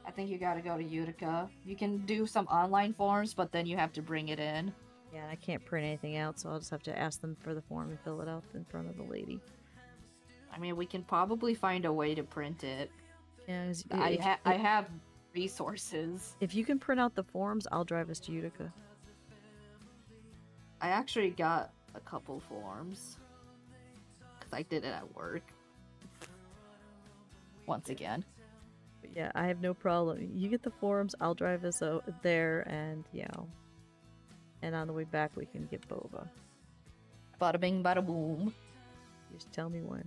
I think you gotta go to Utica. You can do some online forms, but then you have to bring it in. Yeah, I can't print anything out, so I'll just have to ask them for the form and fill it out in front of the lady. I mean, we can probably find a way to print it. Yeah, I have resources. if you can print out the forms, I'll drive us to Utica. I actually got a couple forms because I did it at work. Once again. But yeah, I have no problem. You get the forms, I'll drive us there, and and on the way back we can get boba. Bada bing, bada boom. Just tell me when.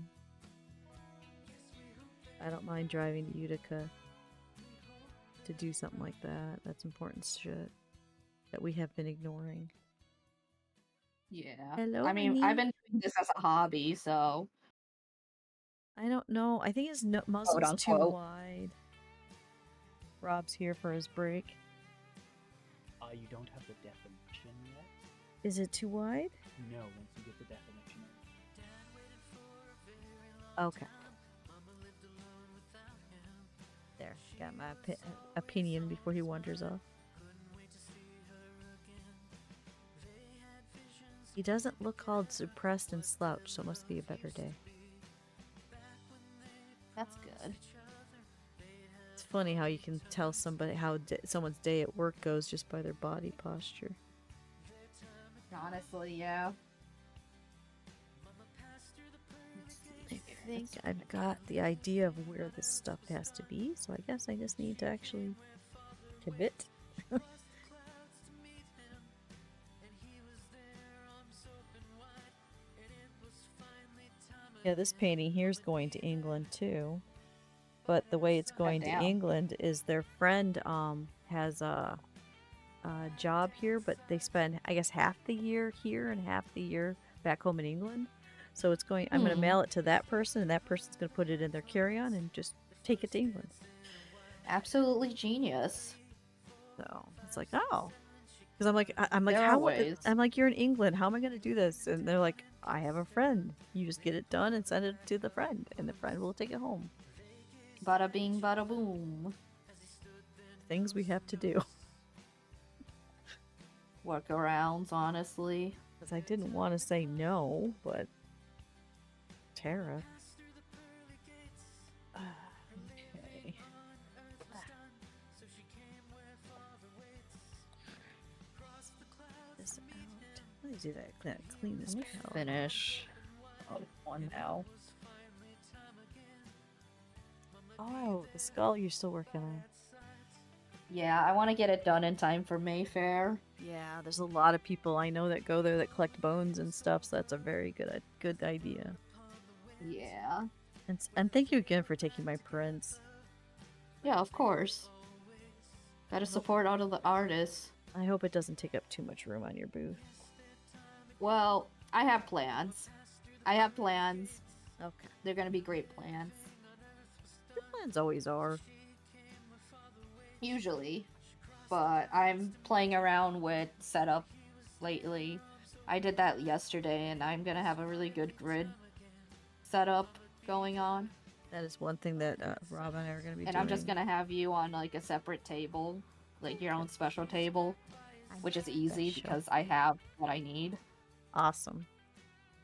I don't mind driving to Utica to do something like that. That's important shit that we have been ignoring. Yeah. Hello, I mean, honey. I've been doing this as a hobby, so I don't know. I think his quote muzzle's too unquote. wide. Rob's here for his break. You don't have the definition yet. Is it too wide? No, once you get the definition. Okay. There. Got my opinion before he wanders off. He doesn't look all depressed and slouched, so it must be a better day. That's good. It's funny how you can tell somebody how someone's day at work goes just by their body posture. Honestly, yeah. I think I've got the idea of where this stuff has to be, so I guess I just need to actually commit. Yeah, this painting here is going to England too. But the way it's going to Goddamn. England is their friend has a job here, but they spend I guess half the year here and half the year back home in England. So it's going. I'm going to mail it to that person, and that person's going to put it in their carry-on and just take it to England. Absolutely genius. So it's like, oh, because I'm like, There are ways. I'm like, you're in England. How am I going to do this? And they're like, I have a friend. You just get it done and send it to the friend, and the friend will take it home. Bada bing, bada boom. Things we have to do. Workarounds, honestly. Because I didn't want to say no, but tariff. Okay. This out. Let me do that. Clean this Let me palette. finish. Oh, one now. Oh, the skull you're still working on. Yeah, I want to get it done in time for Mayfair. Yeah, there's a lot of people I know that go there that collect bones and stuff, so that's a very good idea. Yeah. And thank you again for taking my prints. Yeah, of course. Gotta support all of the artists. I hope it doesn't take up too much room on your booth. Well, I have plans. I have plans. Okay. They're gonna be great plans. Your plans always are. Usually. But I'm playing around with setup lately. I did that yesterday, and I'm gonna have a really good grid setup going on. That is one thing that Rob and I are going to be And doing. I'm just gonna have you on like a separate table, like your own special table, which is easy Special. because I have what I need. Awesome.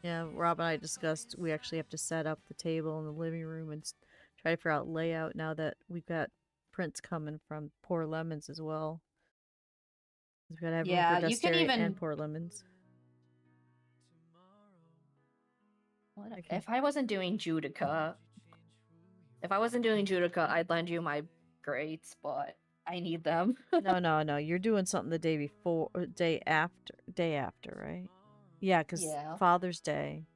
Yeah, Rob and I discussed we actually have to set up the table in the living room and try to figure out layout now that we've got prints coming from Poor Lemons as well. We've got to have room for You can Dustiria even. and Poor Lemons. If I wasn't doing Judica, I'd lend you my grades, but I need them. No. You're doing something the day before, day after, right? Yeah, because Yeah. Father's Day.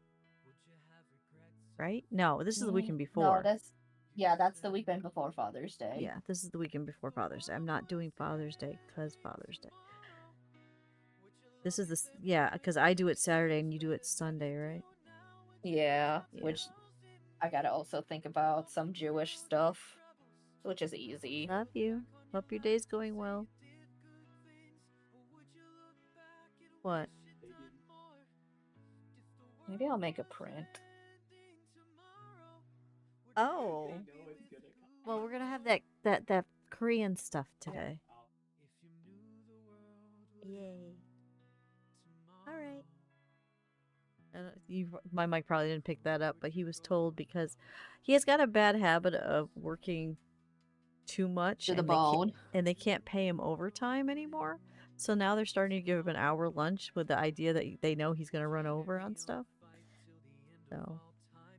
Right? No, this is the weekend before. No, that's the weekend before Father's Day. Yeah, this is the weekend before Father's Day. I'm not doing Father's Day because Father's Day. This is because I do it Saturday and you do it Sunday, right? Yeah, which I gotta also think about some Jewish stuff, which is easy. Love you. Hope your day's going well. What? Maybe I'll make a print. Oh. Well, we're gonna have that Korean stuff today. Yay. All right. My mic probably didn't pick that up, but he was told because he has got a bad habit of working too much to the bone, and they can't pay him overtime anymore. So now they're starting to give him an hour lunch with the idea that they know he's going to run over on stuff. So,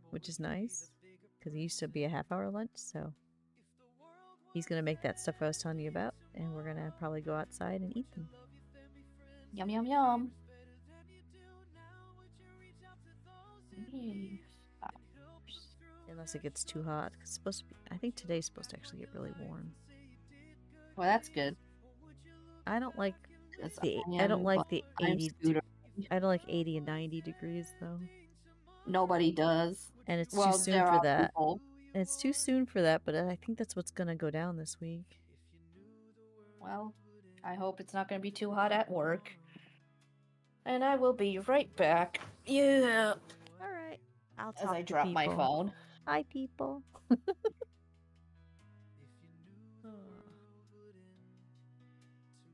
which is nice because it used to be a half-hour lunch. So he's going to make that stuff I was telling you about, and we're going to probably go outside and eat them. Yum, yum, yum. Unless it gets too hot. It's supposed to be, I think today's supposed to actually get really warm. Well, that's good. I don't like the 80. I don't like 80 and 90 degrees though. Nobody does. And it's too soon for that. And it's too soon for that, but I think that's what's gonna go down this week. Well, I hope it's not gonna be too hot at work. And I will be right back. Yeah. All right. I'll talk as I to drop my people. phone. Hi, people. What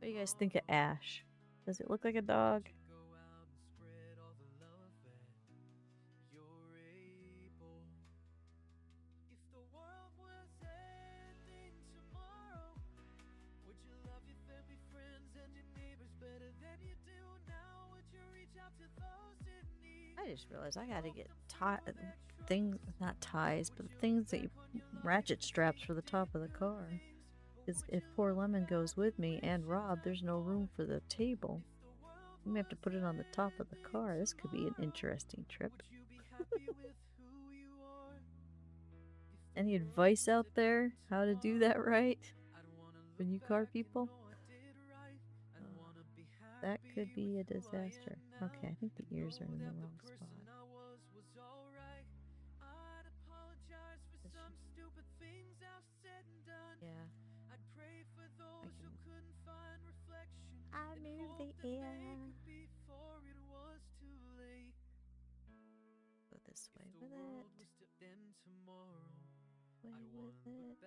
do you guys think of Ash? Does it look like a dog? I just realized I gotta get not ties, but things that ratchet straps for the top of the car. Because if Poor Lemon goes with me and Rob, there's no room for the table. We may have to put it on the top of the car. This could be an interesting trip. Any advice out there how to do that right for you car people? That could be a disaster. Okay, I think the ears are in the wrong spot. Yeah. I move the air. Go this way with it. Way with it.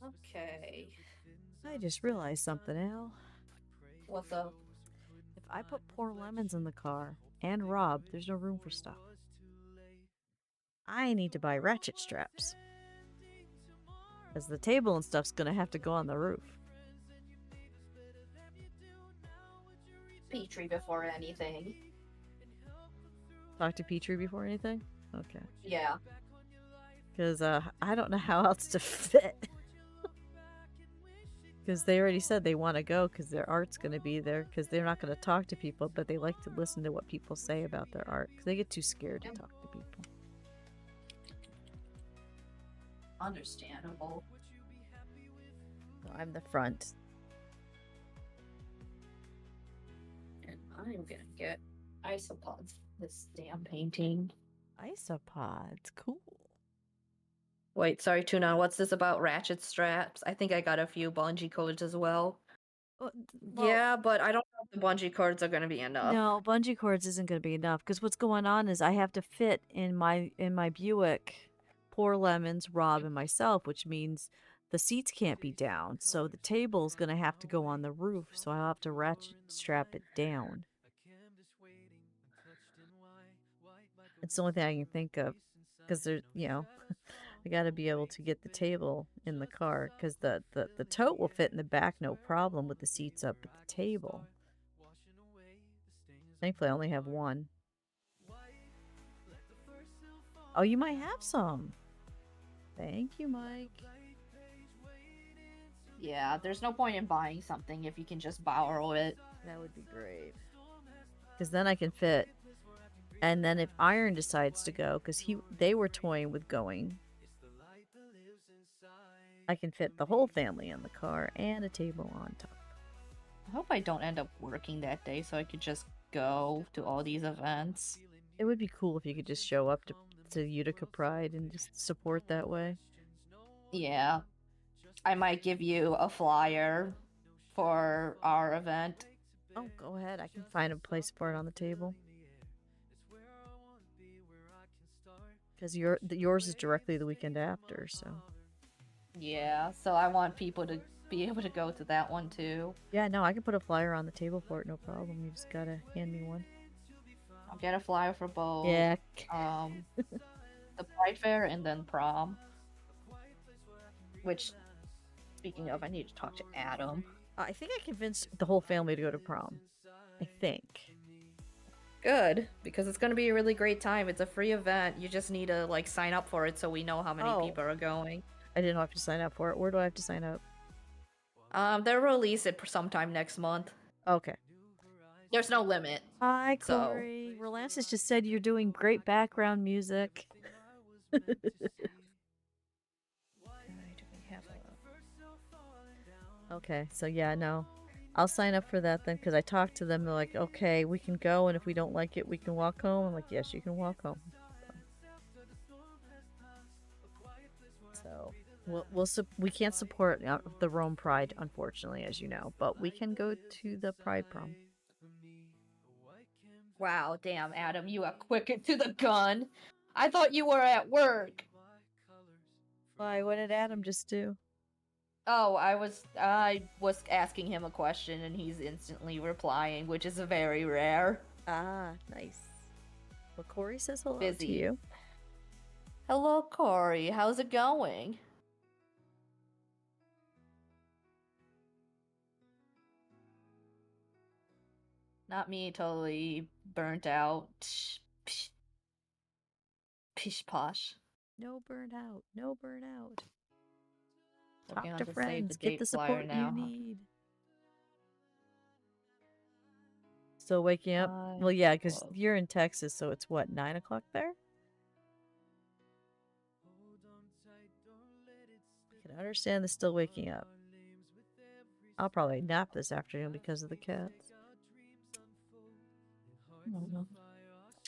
Okay. I just realized something, Al. What's up? If I put Poor Lemons in the car and Rob, there's no room for stuff. I need to buy ratchet straps. Because the table and stuff's gonna have to go on the roof. Petrie before anything. Talk to Petrie before anything? Okay. Yeah. Because I don't know how else to fit. Because they already said they want to go because their art's going to be there because they're not going to talk to people, but they like to listen to what people say about their art because they get too scared to talk to people. Understandable. So I'm the front. And I'm gonna get isopods for this damn painting. Isopods, cool. Wait, sorry, Tuna. What's this about ratchet straps? I think I got a few bungee cords as well. Well, Yeah, but I don't know if the bungee cords are gonna be enough. no, bungee cords isn't going to be enough because what's going on is I have to fit in my Buick, poor Lemons, Rob, and myself, which means the seats can't be down. So the table's going to have to go on the roof. So I'll have to ratchet strap it down. It's the only thing I can think of because there's, I got to be able to get the table in the car because the tote will fit in the back no problem with the seats up at the table. Thankfully, I only have one. Oh, you might have some. Thank you, Mike. Yeah, there's no point in buying something if you can just borrow it. That would be great. Because then I can fit. And then if Iron decides to go, because they were toying with going, I can fit the whole family in the car and a table on top. I hope I don't end up working that day so I could just go to all these events. It would be cool if you could just show up to Utica Pride and just support that way. Yeah. I might give you a flyer for our event. Oh, go ahead. I can find a place for it on the table. Because yours is directly the weekend after, so. Yeah, so I want people to be able to go to that one too. Yeah, no, I can put a flyer on the table for it, no problem. You just gotta hand me one. I'll get a flyer for both. Yeah. The Pride Fair and then prom. Which, speaking of, I need to talk to Adam. I think I convinced the whole family to go to prom. I think. Good, because it's going to be a really great time. It's a free event. You just need to sign up for it so we know how many people are going. I didn't have to sign up for it. Where do I have to sign up? They'll release it sometime next month. Okay. There's no limit. Hi, Corey. Relances just said you're doing great background music. Okay, so yeah, no. I'll sign up for that then because I talked to them. They're like, okay, we can go, and if we don't like it, we can walk home. I'm like, yes, you can walk home. So we can't support the Rome Pride, unfortunately, as you know, but we can go to the Pride prom. Wow, damn, Adam, you are quick to the gun. I thought you were at work. Why? What did Adam just do? Oh, I was asking him a question and he's instantly replying, which is very rare. Ah, nice. Well, Corey says hello Busy. to you. Hello, Corey. How's it going? Not me, totally burnt out. Pish posh. No burnout. No burnout. Working Talk on to save friends. the Get the date flyer support now. you need. Still waking up? Well, yeah, because you're in Texas, so it's what, 9 o'clock there? I can understand the still waking up. I'll probably nap this afternoon because of the cats.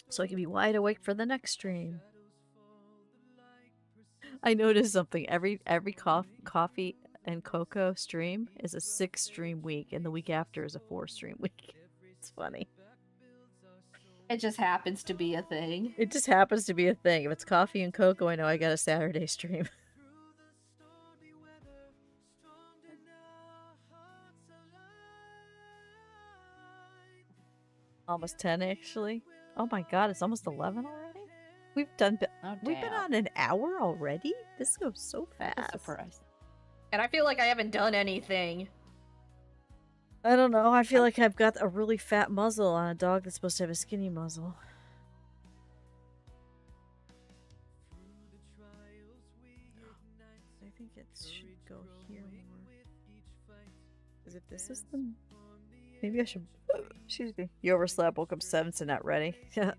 So I can be wide awake for the next stream. I noticed something. Every coffee and cocoa stream is a 6-stream week, and the week after is a 4-stream week. It's funny. It just happens to be a thing. It just happens to be a thing. If it's coffee and cocoa, I know I got a Saturday stream. Almost 10, actually. Oh my god, it's almost 11 already? We've been on an hour already? This goes so fast. Surprise. And I feel like I haven't done anything. I don't know. I feel like I've got a really fat muzzle on a dog that's supposed to have a skinny muzzle. I think it should go here more. this is the. Maybe I should. Excuse me. You overslept. Woke up 7, so not ready.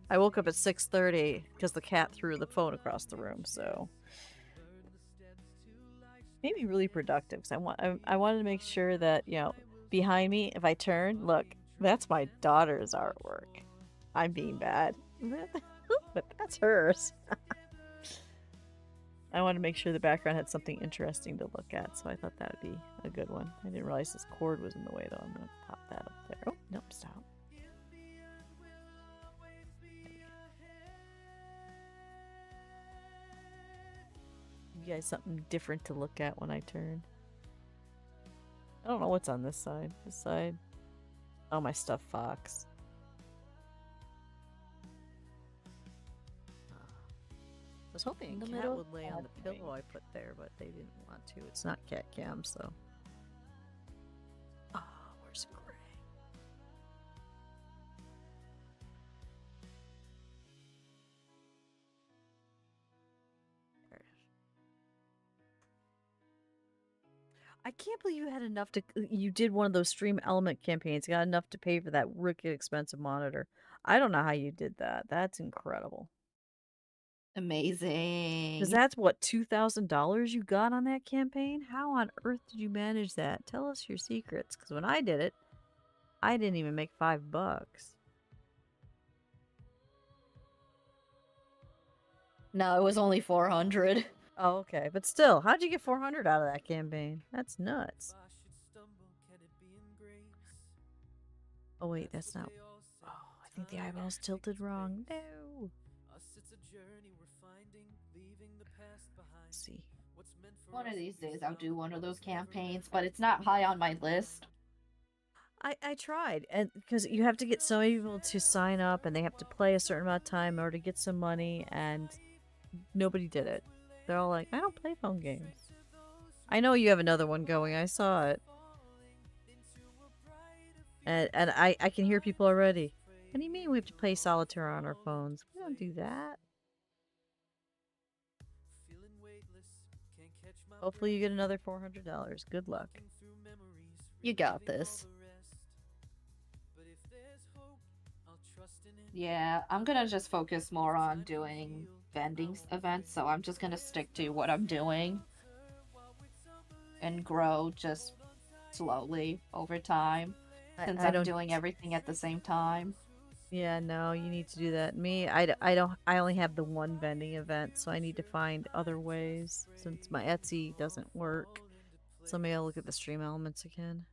I woke up at 6:30 because the cat threw the phone across the room. So maybe really productive. Because I wanted to make sure that behind me, if I turn, look, that's my daughter's artwork. I'm being bad, but that's hers. I wanted to make sure the background had something interesting to look at, so I thought that would be a good one. I didn't realize this cord was in the way, though. I'm going to pop that up there. Oh, nope, stop. You guys something different to look at when I turn. I don't know what's on this side. This side. Oh, my stuffed fox. I was hoping a cat would lay on the pillow I put there, but they didn't want to. It's not cat cam, so. Oh, where's Gray? There it is. I can't believe you had enough to. You did one of those Stream Element campaigns. You got enough to pay for that wicked expensive monitor. I don't know how you did that. That's incredible. Amazing. Because that's what, $2,000 you got on that campaign? How on earth did you manage that? Tell us your secrets. Because when I did it, I didn't even make $5. No, it was only 400. Oh, okay. But still, how'd you get 400 out of that campaign? That's nuts. Oh, wait, that's not. Oh, I think the eyeball's tilted wrong. No. Let's see. One of these days I'll do one of those campaigns, but it's not high on my list. I tried, and because you have to get so many people to sign up, and they have to play a certain amount of time in order to get some money, and nobody did it. They're all like, I don't play phone games. I know you have another one going. I saw it. And I can hear people already. What do you mean we have to play solitaire on our phones? We don't do that. Hopefully you get another $400. Good luck. You got this. Yeah, I'm gonna just focus more on doing vending events, so I'm just gonna stick to what I'm doing and grow just slowly over time, since I'm doing everything at the same time. Yeah, no, you need to do that. Me, I only have the one vending event, so I need to find other ways since my Etsy doesn't work. So maybe I'll look at the stream elements again.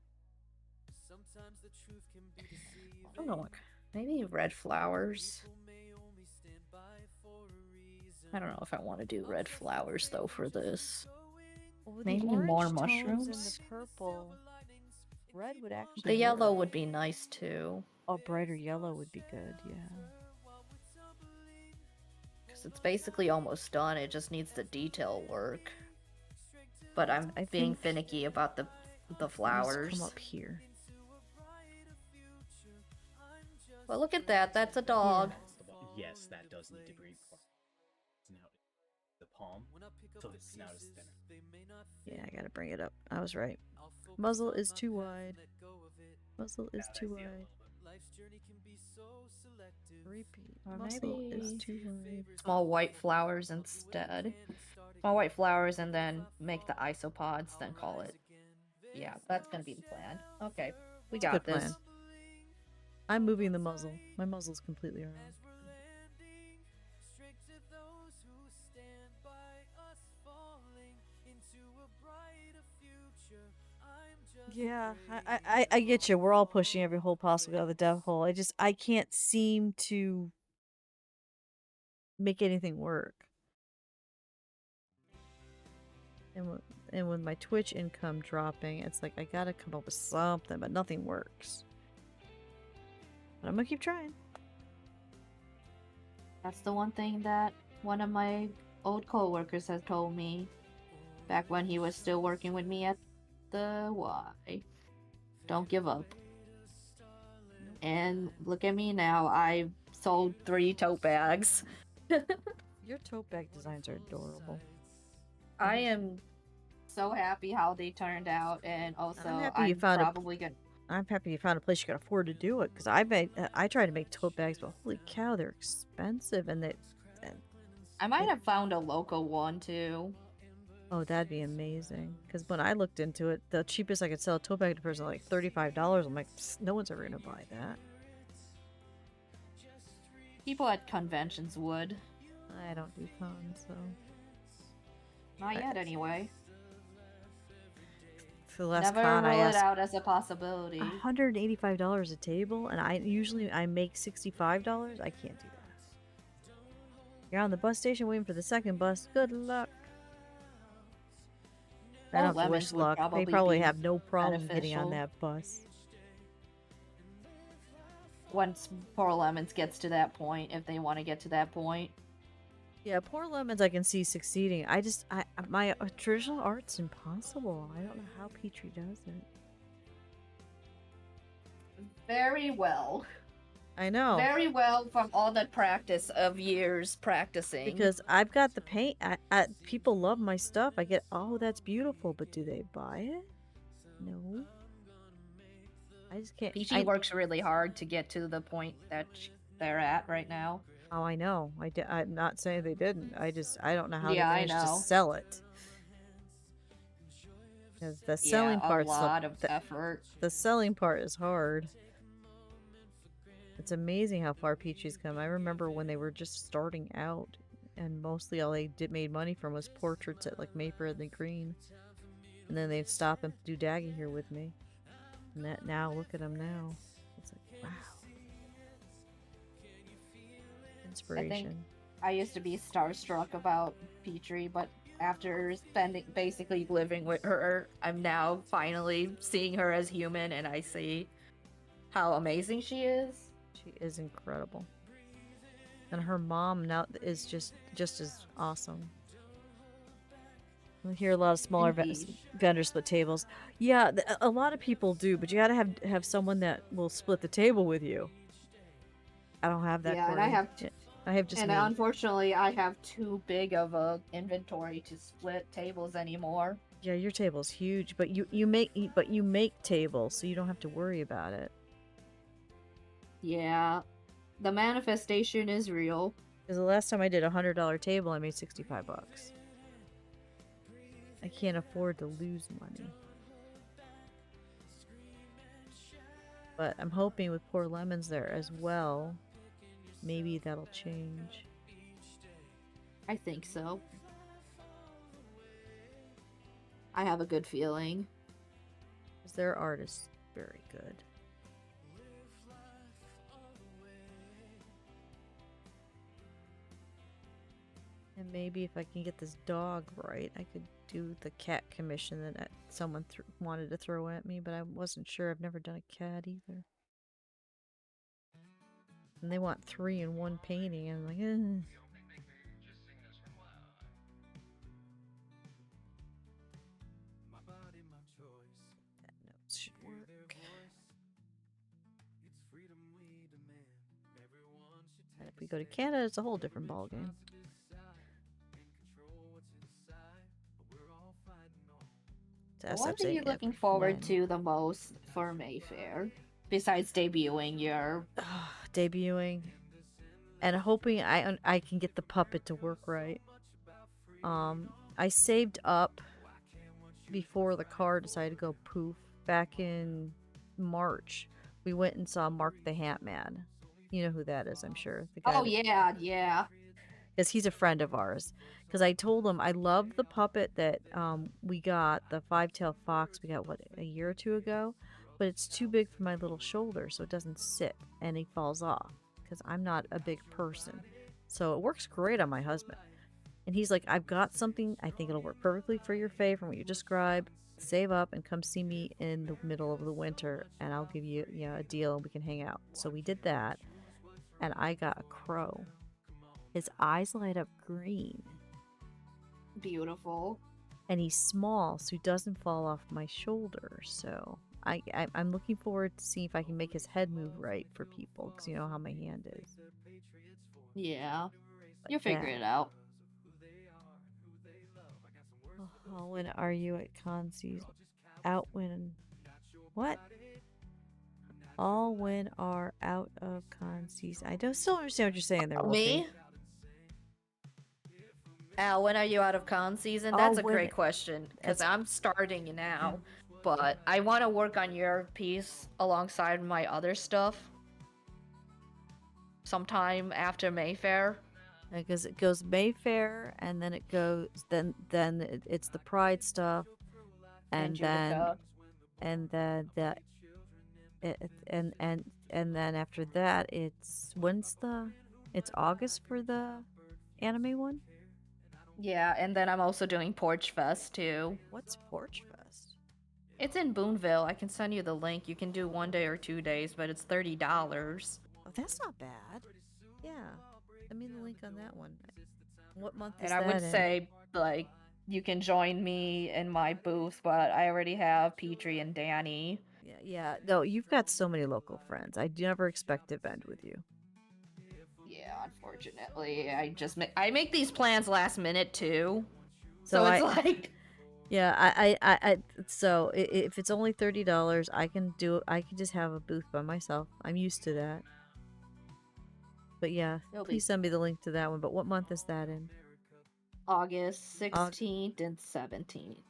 I don't know, maybe red flowers. I don't know if I want to do red flowers though for this. Well, maybe more mushrooms. And the purple, red would actually. The yellow would be nice too. Oh, brighter yellow would be good, yeah. Because it's basically almost done. It just needs the detail work. But I'm being finicky about the flowers. Come up here. Well, look at that. That's a dog. Yes, that does need to be now the palm, so the snout is thinner. Yeah, I gotta bring it up. I was right. Muzzle is too wide. Muzzle is too wide. Repeat. Or Muzzle maybe is too wide. small white flowers instead. Small white flowers and then make the isopods, then call it. Yeah, that's gonna be the plan. Okay, we got this. Plan. I'm moving the muzzle. My muzzle's completely around. Yeah, I get you. We're all pushing every hole possible out of the dev hole. I can't seem to make anything work. And with my Twitch income dropping, it's like I gotta come up with something, but nothing works. But I'm gonna keep trying. That's the one thing that one of my old co-workers has told me back when he was still working with me at the Y. Don't give up. And look at me now. I've sold 3 tote bags. Your tote bag designs are adorable. I am so happy how they turned out, and also I'm happy you I'm found a. probably gonna. I'm happy you found a place you can afford to do it because I tried to make tote bags, but holy cow, they're expensive and I might it, have found a local one too. oh, that'd be amazing. Because when I looked into it, the cheapest I could sell a tote bag to a person was like $35. I'm like, no one's ever gonna buy that. People at conventions would. I don't do cons, so Not I, yet, anyway. for the last Never con I rule it asked out as a possibility. $185 a table, and I make $65. I can't do that. You're on the bus station waiting for the second bus. Good luck. I Or don't have to wish lemons would luck. They probably probably be have no problem getting on beneficial. that bus. Once Poor Lemons gets to that point, if they want to get to that point. Yeah, poor lemons I can see succeeding. My traditional art's impossible. I don't know how Petrie does it. Very well. I know. Very well from all the practice of years practicing. Because I've got the paint. People love my stuff. I get, oh, that's beautiful, but do they buy it? No. I just can't. Peachy works really hard to get to the point that they're at right now. Oh, I know. I'm not saying they didn't. I don't know how Yeah, they I managed to know. sell it. Because the selling part's a lot of effort. The selling part is hard. It's amazing how far Peachy's come. I remember when they were just starting out, and mostly all they made money from was portraits at like Mayfair and the Green, and then they'd stop and do Daggy here with me. And that now, look at them now. It's like, wow, inspiration. I think I used to be starstruck about Petrie, but after basically living with her, I'm now finally seeing her as human, and I see how amazing she is. She is incredible. And her mom now is just as awesome. I hear a lot of smaller vendors split tables. Yeah, a lot of people do, but you gotta have someone that will split the table with you. I don't have that. Yeah, Corey. and I have just and me. Unfortunately, I have too big of a inventory to split tables anymore. Yeah, your table's huge, but you make tables, so you don't have to worry about it. Yeah, the manifestation is real. Because the last time I did a $100 table, I made $65. I can't afford to lose money. But I'm hoping with Poor Lemons there as well, maybe that'll change. I think so. I have a good feeling. Because their art is very good. And maybe if I can get this dog right, I could do the cat commission that someone wanted to throw at me, but I wasn't sure. I've never done a cat either. And they want 3 in 1 painting, and I'm like, eh. That notes should work. And if we go to Canada, it's a whole different ballgame. What are you looking forward to the most for Mayfair? Besides debuting your... debuting. And hoping I can get the puppet to work right. I saved up before the car decided to go poof. Back in March, we went and saw Mark the Hat Man. You know who that is, I'm sure. The guy yeah. Because he's a friend of ours. Because I told him I love the puppet that we got, the five-tailed fox we got, a year or two ago? But it's too big for my little shoulder, so it doesn't sit, and he falls off. Because I'm not a big person. So it works great on my husband. And he's like, I've got something, I think it'll work perfectly for your fae from what you described. Save up and come see me in the middle of the winter, and I'll give you, a deal, and we can hang out. So we did that, and I got a crow. His eyes light up green. Beautiful. And he's small, so he doesn't fall off my shoulder. So I'm looking forward to seeing if I can make his head move right for people, because you know how my hand is. Yeah. You'll figure it out. Oh, when are you at con season? Out when. What? All when are out of con season. I don't still understand what you're saying there, Wolfie. Me? Al, when are you out of con season? Oh, That's a when great question, because that's- I'm starting now. But I want to work on your piece alongside my other stuff. Sometime after Mayfair. because it goes Mayfair and then it goes it's the Pride stuff and then Judica. and then that and then after that it's it's August for the anime one. Yeah, and then I'm also doing Porch Fest too. What's Porch Fest? It's in Boonville. I can send you the link. You can do 1 day or 2 days, but it's $30. Oh, that's not bad. Yeah, send me the link on that one. What month is And I would that in? say, like, you can join me in my booth, but I already have Petrie and Danny. Yeah. No, you've got so many local friends. I never expect to vend with you. Yeah, unfortunately, I make these plans last minute too. So So it's I like, yeah, so if it's only $30, I can just have a booth by myself. I'm used to that. But yeah, It'll be- please send me the link to that one. But what month is that in? August 16th and 17th.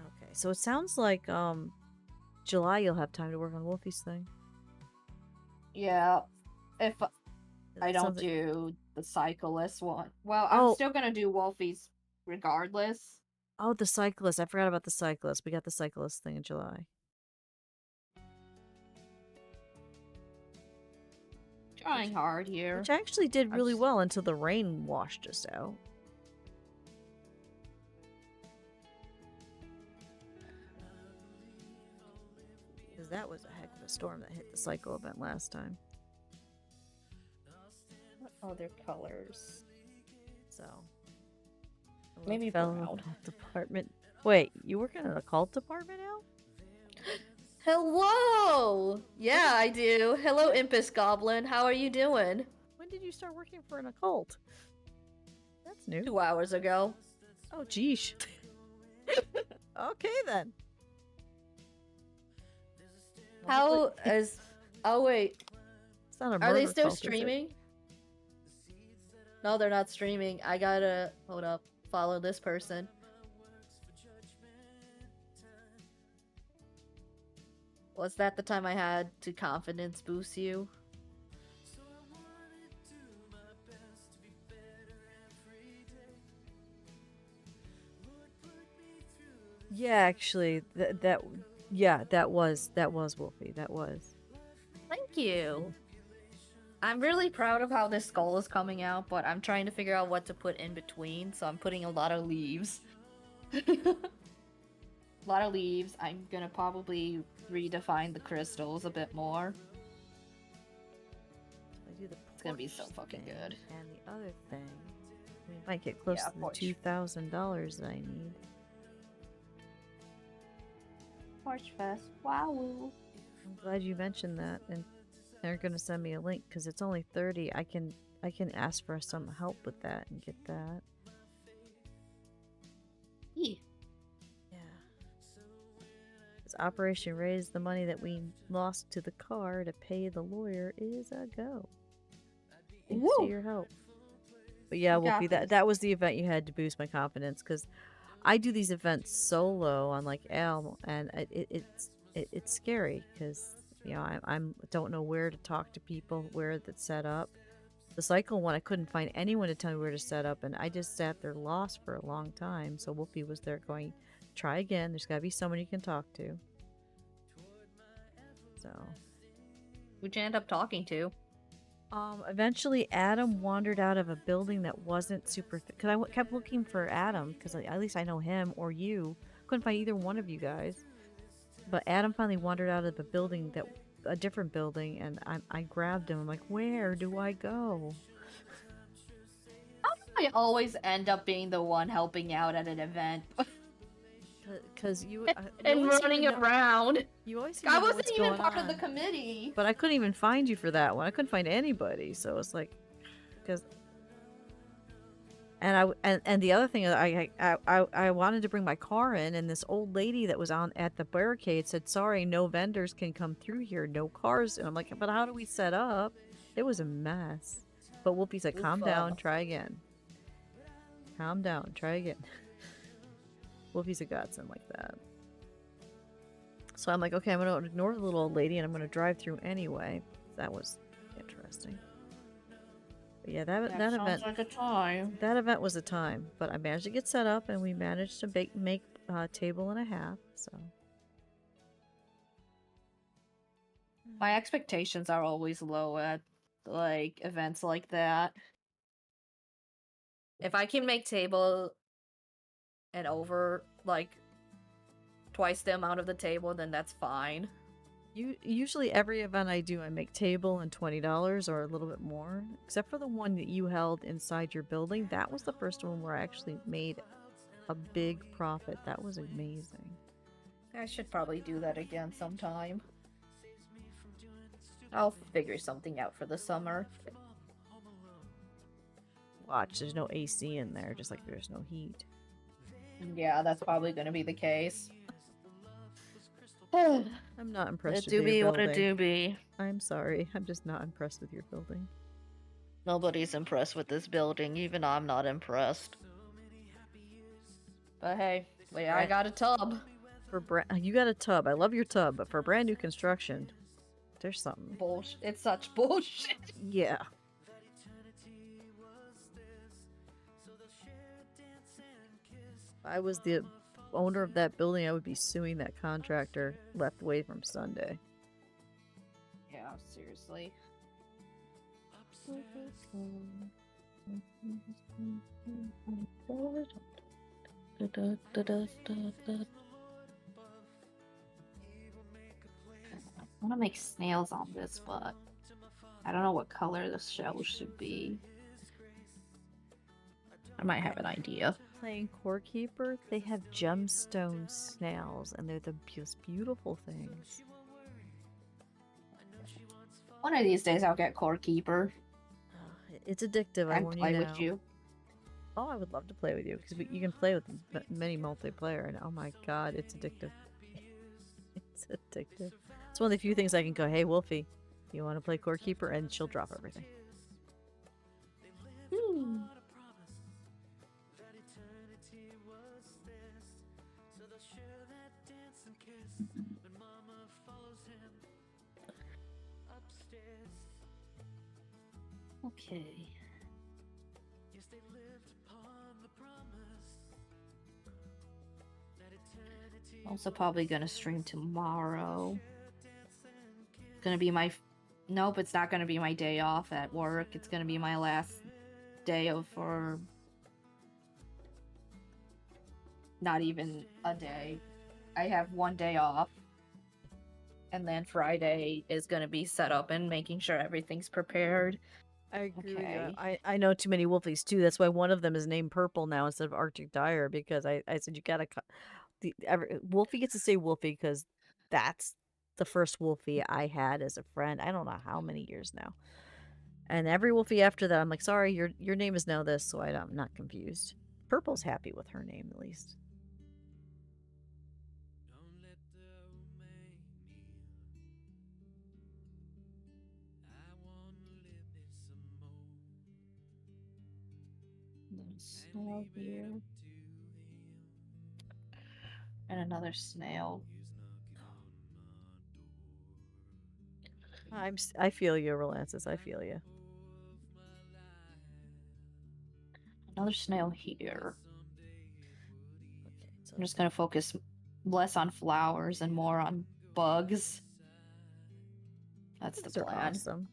Okay, so it sounds like July you'll have time to work on Wolfie's thing. Yeah, if I It don't sounds like- do the cyclist one. Well, Oh. I'm still gonna do Wolfie's regardless. Oh, the cyclist. I forgot about the cyclist. We got the cyclist thing in July. Trying hard here. Which actually did really s- well until the rain washed us out. Because that was a heck of a storm that hit the cycle event last time. What other colors? So. Maybe fell in the brown. occult department. Wait, you work in an occult department now? Hello! Yeah, I do. Hello, Impus Goblin. How are you doing? When did you start working for an occult? That's new. 2 hours ago. Oh, geesh. Okay, then. How is... Oh, wait. It's not a Are they murder still cult, is it? streaming? No, they're not streaming. I gotta... Hold up. Follow this person. Was that the time I had to confidence boost you? Yeah, actually, that was Wolfie. That was. Thank you. I'm really proud of how this skull is coming out, but I'm trying to figure out what to put in between, so I'm putting a lot of leaves. A lot of leaves. I'm gonna probably redefine the crystals a bit more. I do the It's gonna be so porch fucking thing, good. And the other thing, we might get close Yeah, to the porch. $2,000 that I need. Porch Fest. Wow. I'm glad you mentioned that, and they're gonna send me a link because it's only 30. I can ask for some help with that and get that. Yeah. Because Operation Raise the money that we lost to the car to pay the lawyer is a go. Thanks to Woo! your help. But yeah, You got Wolfie, this. that was the event you had to boost my confidence because I do these events solo on like Elm, and it's scary because I'm don't know where to talk to people, where that's set up. The cycle one, I couldn't find anyone to tell me where to set up, and I just sat there lost for a long time. So Wolfie was there going, try again. There's got to be someone you can talk to. So, Who'd you end up talking to? eventually Adam wandered out of a building that wasn't super, because I kept looking for Adam, because at least I know him or you. Couldn't find either one of you guys. But Adam finally wandered out of a building a different building, and I grabbed him. I'm like, where do I go? I always end up being the one helping out at an event Because you and always seem to running know- around. You always seem to I know wasn't what's even going part of the on. committee. But I couldn't even find you for that one. I couldn't find anybody, so it's like, because And the other thing is I wanted to bring my car in, and this old lady that was on at the barricade said, "Sorry, no vendors can come through here, no cars." And I'm like, "But how do we set up?" It was a mess. But Wolfie said, "Calm down, try again. Calm down, try again." Wolfie's a godsend like that. So I'm like, okay, I'm gonna ignore the little old lady, and I'm gonna drive through anyway. That was interesting. But yeah, that Sounds event like a time. that event was a time, but I managed to get set up, and we managed to make a table and a half. So My expectations are always low at like events like that. If I can make table and over like twice the amount of the table, then that's fine. usually every event I do, I make table and $20 or a little bit more, except for the one that you held inside your building. That was the first one where I actually made a big profit. That was amazing. I should probably do that again sometime. I'll figure something out for the summer. Watch, there's no AC in there, just like there's no heat. Yeah, that's probably going to be the case. I'm not impressed It with do your be what building. it do be. I'm sorry, I'm just not impressed with your building. Nobody's impressed with this building, even I'm not impressed. But hey, wait, I got a tub. You got a tub. I love your tub, but for brand new construction, there's something. Bullshit. It's such bullshit. Yeah. If I was the owner of that building, I would be suing that contractor left away from Sunday. Yeah, seriously. I want to make snails on this, but I don't know what color the shell should be. I might have an idea. Playing Core Keeper, they have gemstone snails, and they're the most beautiful things. One of these days, I'll get Core Keeper It's addictive. I and warn play you with now. you. Oh, I would love to play with you because you can play with many multiplayer, and oh my god, it's addictive. It's addictive. It's one of the few things I can go, "Hey, Wolfie, you want to play Core Keeper?" and she'll drop everything. Okay. Also probably gonna stream tomorrow. Gonna be my nope, it's not gonna be my day off at work. It's gonna be my last day of for not even a day. I have one day off. And then Friday is gonna be set up and making sure everything's prepared. I agree with you. I know too many Wolfies too. That's why one of them is named Purple now instead of Arctic Dire, because I said you gotta Wolfie gets to say Wolfie because that's the first Wolfie I had as a friend. I don't know how many years now. And every Wolfie after that, I'm like, sorry, your name is now this, so I'm not confused. Purple's happy with her name at least. Snail here. And another snail. I feel you, Relances. I feel you. Another snail here. Okay, so I'm just gonna focus less on flowers and more on bugs. That's the plan. Awesome.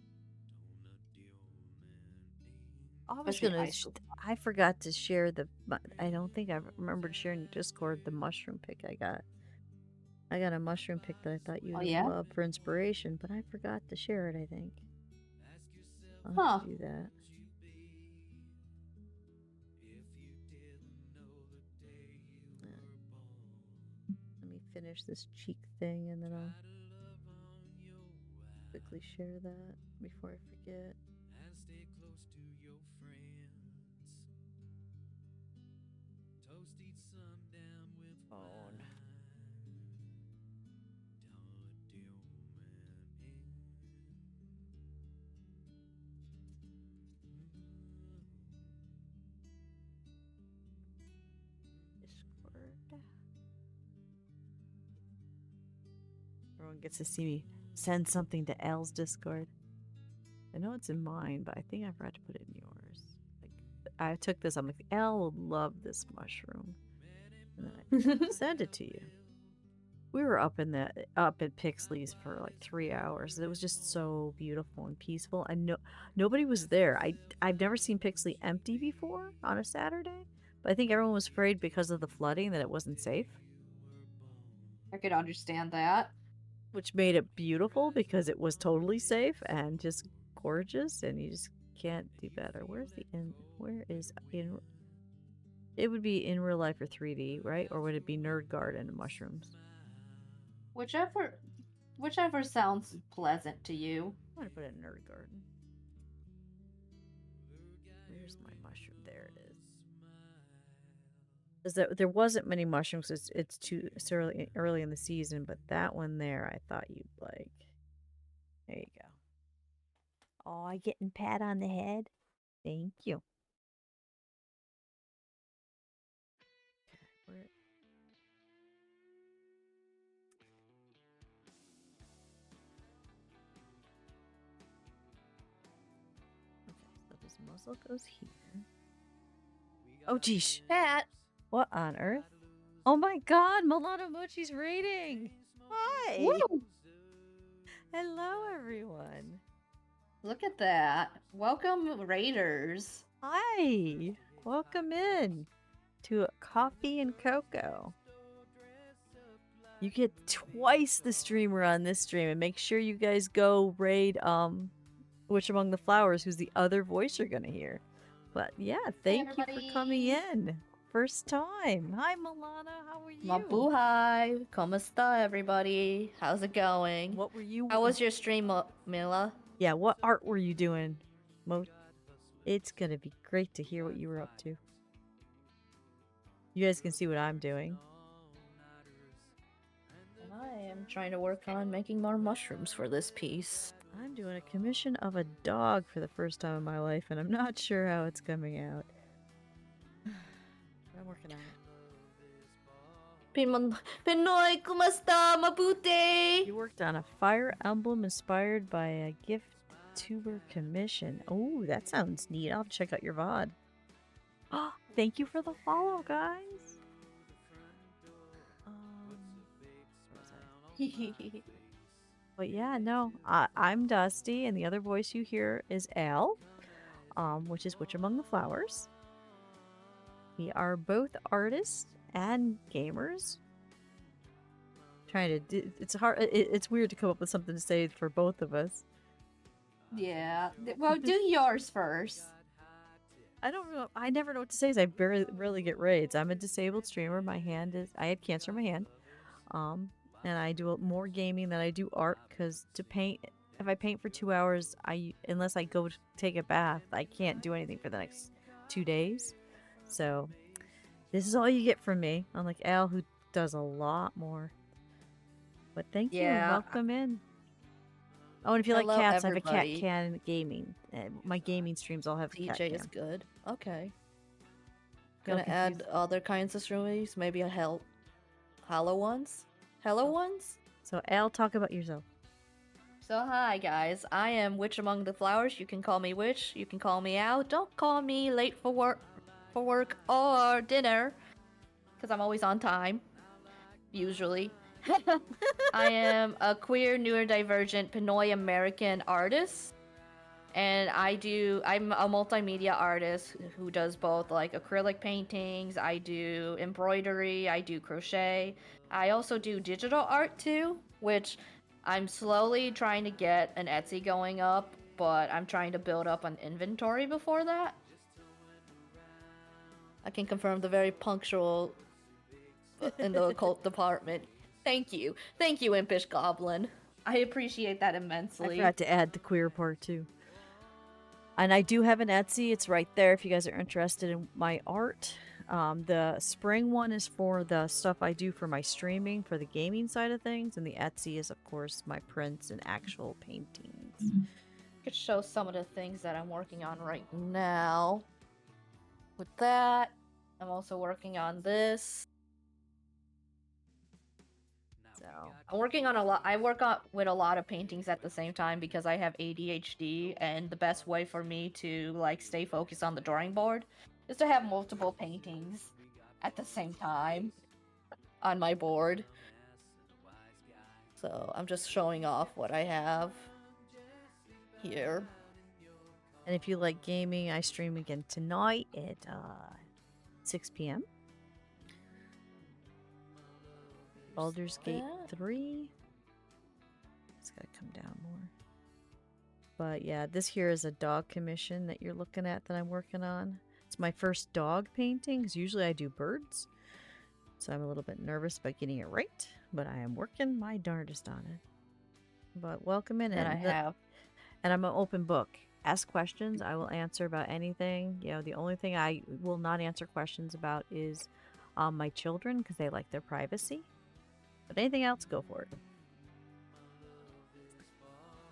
I forgot to share I don't think I remembered sharing Discord the mushroom pick I got. I got a mushroom pick that I thought you would love for inspiration, but I forgot to share it, I think. I'll do that. Let me finish this cheek thing and then I'll quickly share that before I forget. Phone. Discord. Everyone gets to see me send something to L's Discord. I know it's in mine, but I think I forgot to put it in yours. Like, I took this. I'm like, L will love this mushroom, and then I sent it to you. We were up at Pixley's for like 3 hours. It was just so beautiful and peaceful. And nobody was there. I've never seen Pixley empty before on a Saturday, but I think everyone was afraid because of the flooding that it wasn't safe, I could understand that. which made it beautiful because it was totally safe and just gorgeous. And you just can't do better. Where's the in? Where is in? It would be in real life or 3D, right? Or would it be Nerd Garden and mushrooms? Whichever sounds pleasant to you. I'm gonna put it in Nerd Garden. Where's my mushroom? There it is. Because there wasn't many mushrooms. It's early in the season, but that one there, I thought you'd like. There you go. Oh, I getting pat on the head. Thank you. Okay, where? Okay, so this muzzle goes here. Oh, geesh. Pat! What on earth? Oh my god, Milano Mochi's rating! Hi! Woo! Hello, everyone. Look at that. Welcome, Raiders. Hi! Welcome in to Coffee and Cocoa. You get twice the streamer on this stream, and make sure you guys go raid Witch Among the Flowers, who's the other voice you're gonna hear. But yeah, thank you for coming in. First time. Hi, Milana. How are you? Mabuhay. ¿Cómo everybody? How's it going? What were you? How was your stream, Mila? Yeah, what art were you doing? It's gonna be great to hear what you were up to. You guys can see what I'm doing. I am trying to work on making more mushrooms for this piece. I'm doing a commission of a dog for the first time in my life, and I'm not sure how it's coming out. I'm working on it. Pinoy, kumusta? Mabuti! You worked on a fire emblem inspired by a gift tuber commission. Oh, that sounds neat. I'll check out your VOD. Oh, thank you for the follow, guys. Where was I? But yeah, no, I'm Dusty, and the other voice you hear is Al, which is Witch Among the Flowers. We are both artists and gamers. It's hard. It's weird to come up with something to say for both of us. Yeah. Well, do yours first. I don't know. I never know what to say. I rarely get raids. I'm a disabled streamer. I had cancer in my hand. And I do more gaming than I do art because if I paint for 2 hours, unless I go take a bath, I can't do anything for the next 2 days. So this is all you get from me, unlike Al, who does a lot more. But thank you and welcome in. Oh, and if you like cats, everybody. I have a cat can gaming. My gaming streams all have DJ cat can. is good. Okay. Gonna add other kinds of streams, maybe a Hello ones? Hello ones? So Al, talk about yourself. So hi guys, I am Witch Among the Flowers. You can call me Witch, you can call me Al. Don't call me late for work or dinner, because I'm always on time, usually. I am a queer, neurodivergent, Pinoy American artist, and I'm a multimedia artist who does both like acrylic paintings, I do embroidery, I do crochet. I also do digital art too, which I'm slowly trying to get an Etsy going up, but I'm trying to build up an inventory before that. I can confirm the very punctual in the occult department. Thank you, Impish Goblin. I appreciate that immensely. I forgot to add the queer part too. And I do have an Etsy. It's right there if you guys are interested in my art. The spring one is for the stuff I do for my streaming, for the gaming side of things, and the Etsy is, of course, my prints and actual paintings. I could show some of the things that I'm working on right now. With that, I'm also working on this. So I'm working on a lot. I work on with a lot of paintings at the same time because I have ADHD, and the best way for me to like stay focused on the drawing board is to have multiple paintings at the same time on my board. So I'm just showing off what I have here. And if you like gaming, I stream again tonight at 6 p.m. Baldur's Gate 3. It's gotta come down more. But yeah, this here is a dog commission that you're looking at that I'm working on. It's my first dog painting, because usually I do birds. So I'm a little bit nervous about getting it right, but I am working my darndest on it. But welcome in, And and I'm an open book. Ask questions, I will answer about anything. You know, the only thing I will not answer questions about is my children, because they like their privacy. But anything else, go for it.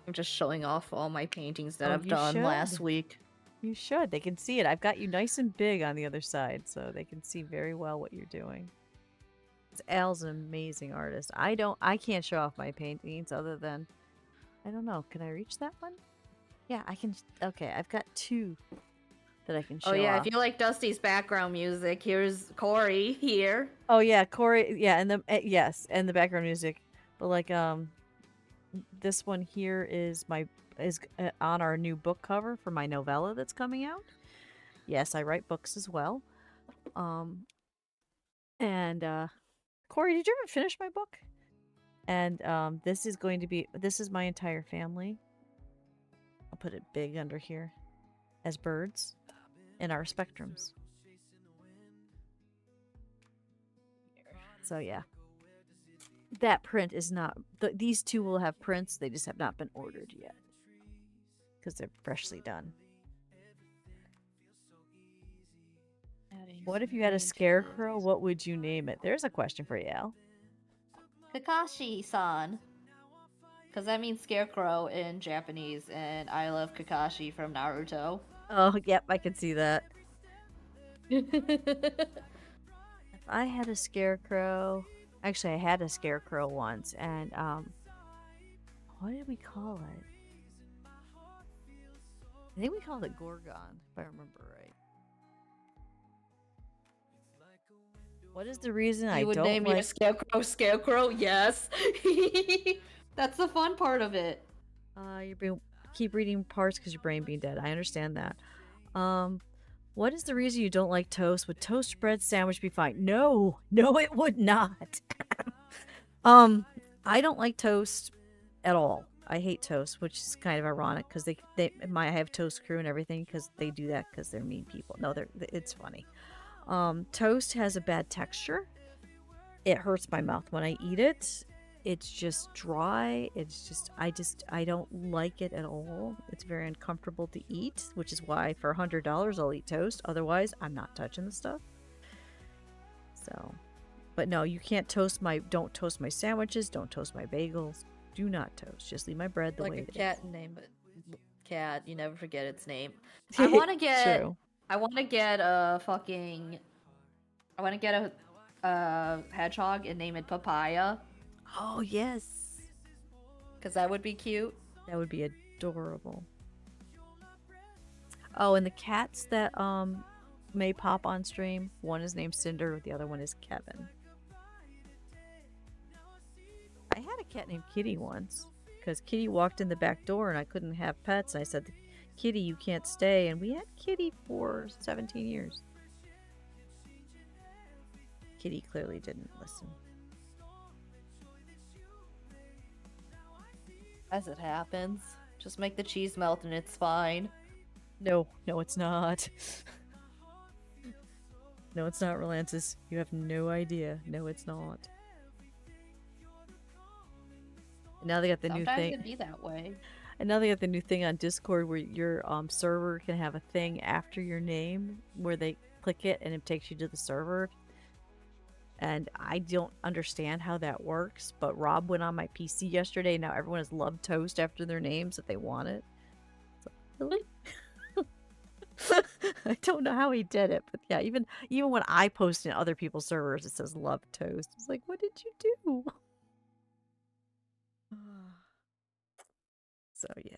I'm just showing off all my paintings that Oh, I've you done last should. week. You should. They can see it. I've got you nice and big on the other side, so they can see very well what you're doing. 'Cause Al's an amazing artist. I can't show off my paintings other than, I don't know. Can I reach that one? Yeah, I can. Okay, I've got two that I can show Oh yeah, off. if you like Dusty's background music, here's Corey here. Oh yeah, Corey. Yeah, and the yes, and the background music. But like this one here is on our new book cover for my novella that's coming out. Yes, I write books as well. And Corey, did you ever finish my book? And this is my entire family. I'll put it big under here as birds in our spectrums. So yeah. That print is not these two will have prints, they just have not been ordered yet. Because they're freshly done. What if you had a scarecrow? What would you name it? There's a question for you, Al. Kakashi-san. Because that means scarecrow in Japanese, and I love Kakashi from Naruto. Oh, yep, I can see that. If I had a scarecrow... Actually, I had a scarecrow once, and, what did we call it? I think we called it Gorgon, if I remember right. What is the reason I You would don't name like... your scarecrow? Yes. That's the fun part of it. Keep reading parts because your brain being dead. I understand that. What is the reason you don't like toast? Would toast bread sandwich be fine? No, it would not. I don't like toast at all. I hate toast, which is kind of ironic because I have toast crew and everything because they do that because they're mean people. No, it's funny. Toast has a bad texture. It hurts my mouth when I eat it. It's just dry. I don't like it at all. It's very uncomfortable to eat, which is why for $100 I'll eat toast. Otherwise, I'm not touching the stuff. So, but no, you can't don't toast my sandwiches. Don't toast my bagels. Do not toast. Just leave my bread the way it is. Like a cat name, but cat, you never forget its name. I want to get True. a hedgehog and name it Papaya. Oh, yes. Because that would be cute. That would be adorable. Oh, and the cats that may pop on stream, one is named Cinder, the other one is Kevin. I had a cat named Kitty once, because Kitty walked in the back door and I couldn't have pets. And I said, Kitty, you can't stay. And we had Kitty for 17 years. Kitty clearly didn't listen. As it happens. Just make the cheese melt and it's fine. No, it's not. No, it's not, Relantis. You have no idea. No, it's not. And now they got the new Sometimes thing. it'd be that way. And now they got the new thing on Discord where your server can have a thing after your name where they click it and it takes you to the server. And I don't understand how that works, but Rob went on my PC yesterday. Now everyone has love toast after their names if they want it. So, really? I don't know how he did it, but yeah, even when I post in other people's servers, it says love toast. It's like, what did you do? So yeah.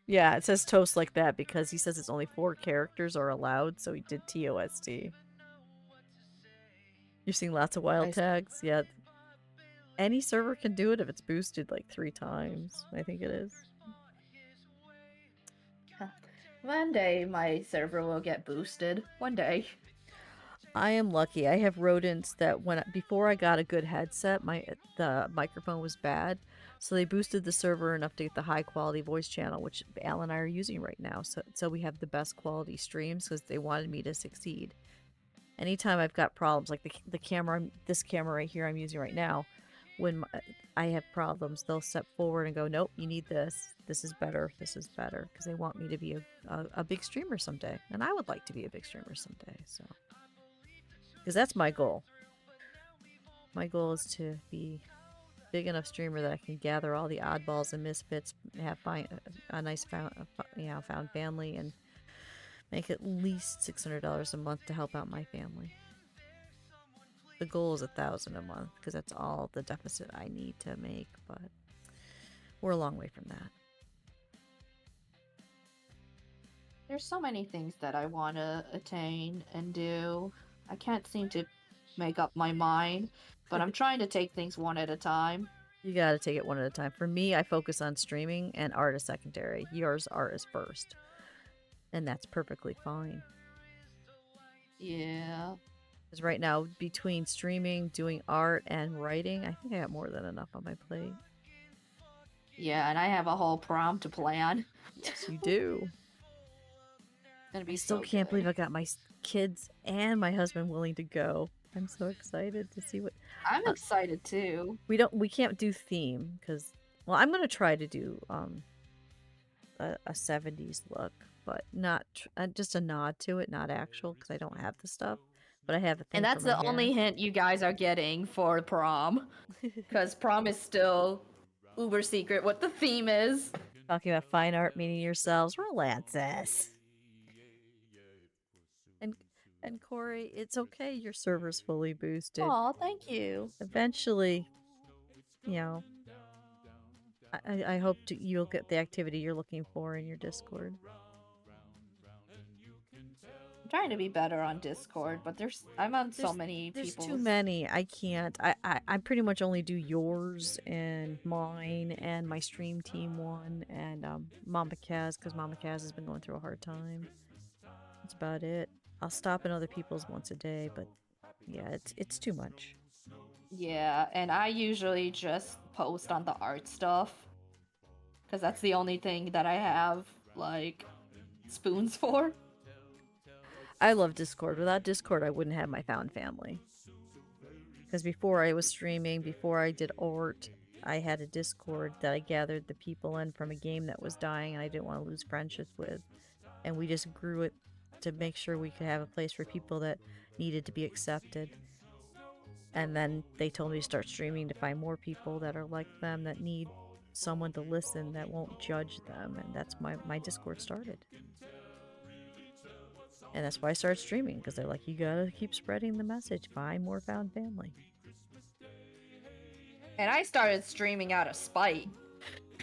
Yeah, it says toast like that because he says it's only 4 characters are allowed, so he did TOST. You're seeing lots of wild tags? Yeah. Any server can do it if it's boosted like 3 times, I think it is. One day my server will get boosted. One day. I am lucky. I have rodents that before I got a good headset, the microphone was bad. So they boosted the server enough to get the high quality voice channel, which Al and I are using right now. So we have the best quality streams because they wanted me to succeed. Anytime I've got problems, like the camera, this camera right here I'm using right now, when I have problems, they'll step forward and go, nope, you need this. This is better. This is better. Because they want me to be a big streamer someday. And I would like to be a big streamer someday. So, because that's my goal. My goal is to be big enough streamer that I can gather all the oddballs and misfits, have a nice found family, and make at least $600 a month to help out my family. The goal is $1,000 a month because that's all the deficit I need to make, but we're a long way from that. There's so many things that I want to attain and do. I can't seem to make up my mind, but I'm trying to take things one at a time. You gotta take it one at a time. For me, I focus on streaming and art is secondary. Yours, art is first. And that's perfectly fine. Yeah. Because right now, between streaming, doing art, and writing, I think I got more than enough on my plate. Yeah, and I have a whole prom to plan. Yes, you do. I still can't believe I got my kids and my husband willing to go. I'm so excited to see what. I'm excited too. We can't do theme because, well, I'm gonna try to do a 70s look, but not just a nod to it, not actual, because I don't have the stuff. But I have a thing. And that's the only hint you guys are getting for prom, because prom is still uber secret what the theme is. Talking about fine art, meaning yourselves, romances. And Corey, it's okay. Your server's fully boosted. Aw, thank you. Eventually, you know, I hope you'll get the activity you're looking for in your Discord. I'm trying to be better on Discord, but I'm on so many people. There's too many. I can't. I pretty much only do yours and mine and my stream team one and Mama Kaz, because Mama Kaz has been going through a hard time. That's about it. I'll stop in other people's once a day, but yeah, it's too much. Yeah, and I usually just post on the art stuff, because that's the only thing that I have, like, spoons for. I love Discord. Without Discord, I wouldn't have my found family. Because before I was streaming, before I did art, I had a Discord that I gathered the people in from a game that was dying and I didn't want to lose friendships with. And we just grew it to make sure we could have a place for people that needed to be accepted. And then they told me to start streaming to find more people that are like them, that need someone to listen, that won't judge them. And that's my Discord started. And that's why I started streaming, because they're like, you gotta keep spreading the message. Find more found family. And I started streaming out of spite.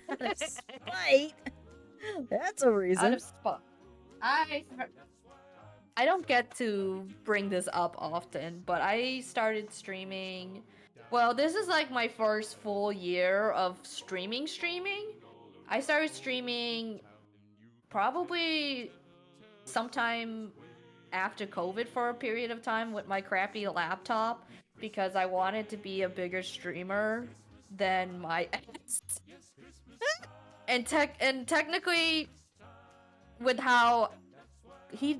Out of spite? That's a reason. Out of spite. I don't get to bring this up often, but I started streaming. Well, this is like my first full year of streaming. I started streaming probably sometime after COVID for a period of time with my crappy laptop, because I wanted to be a bigger streamer than my ex. and technically, with how he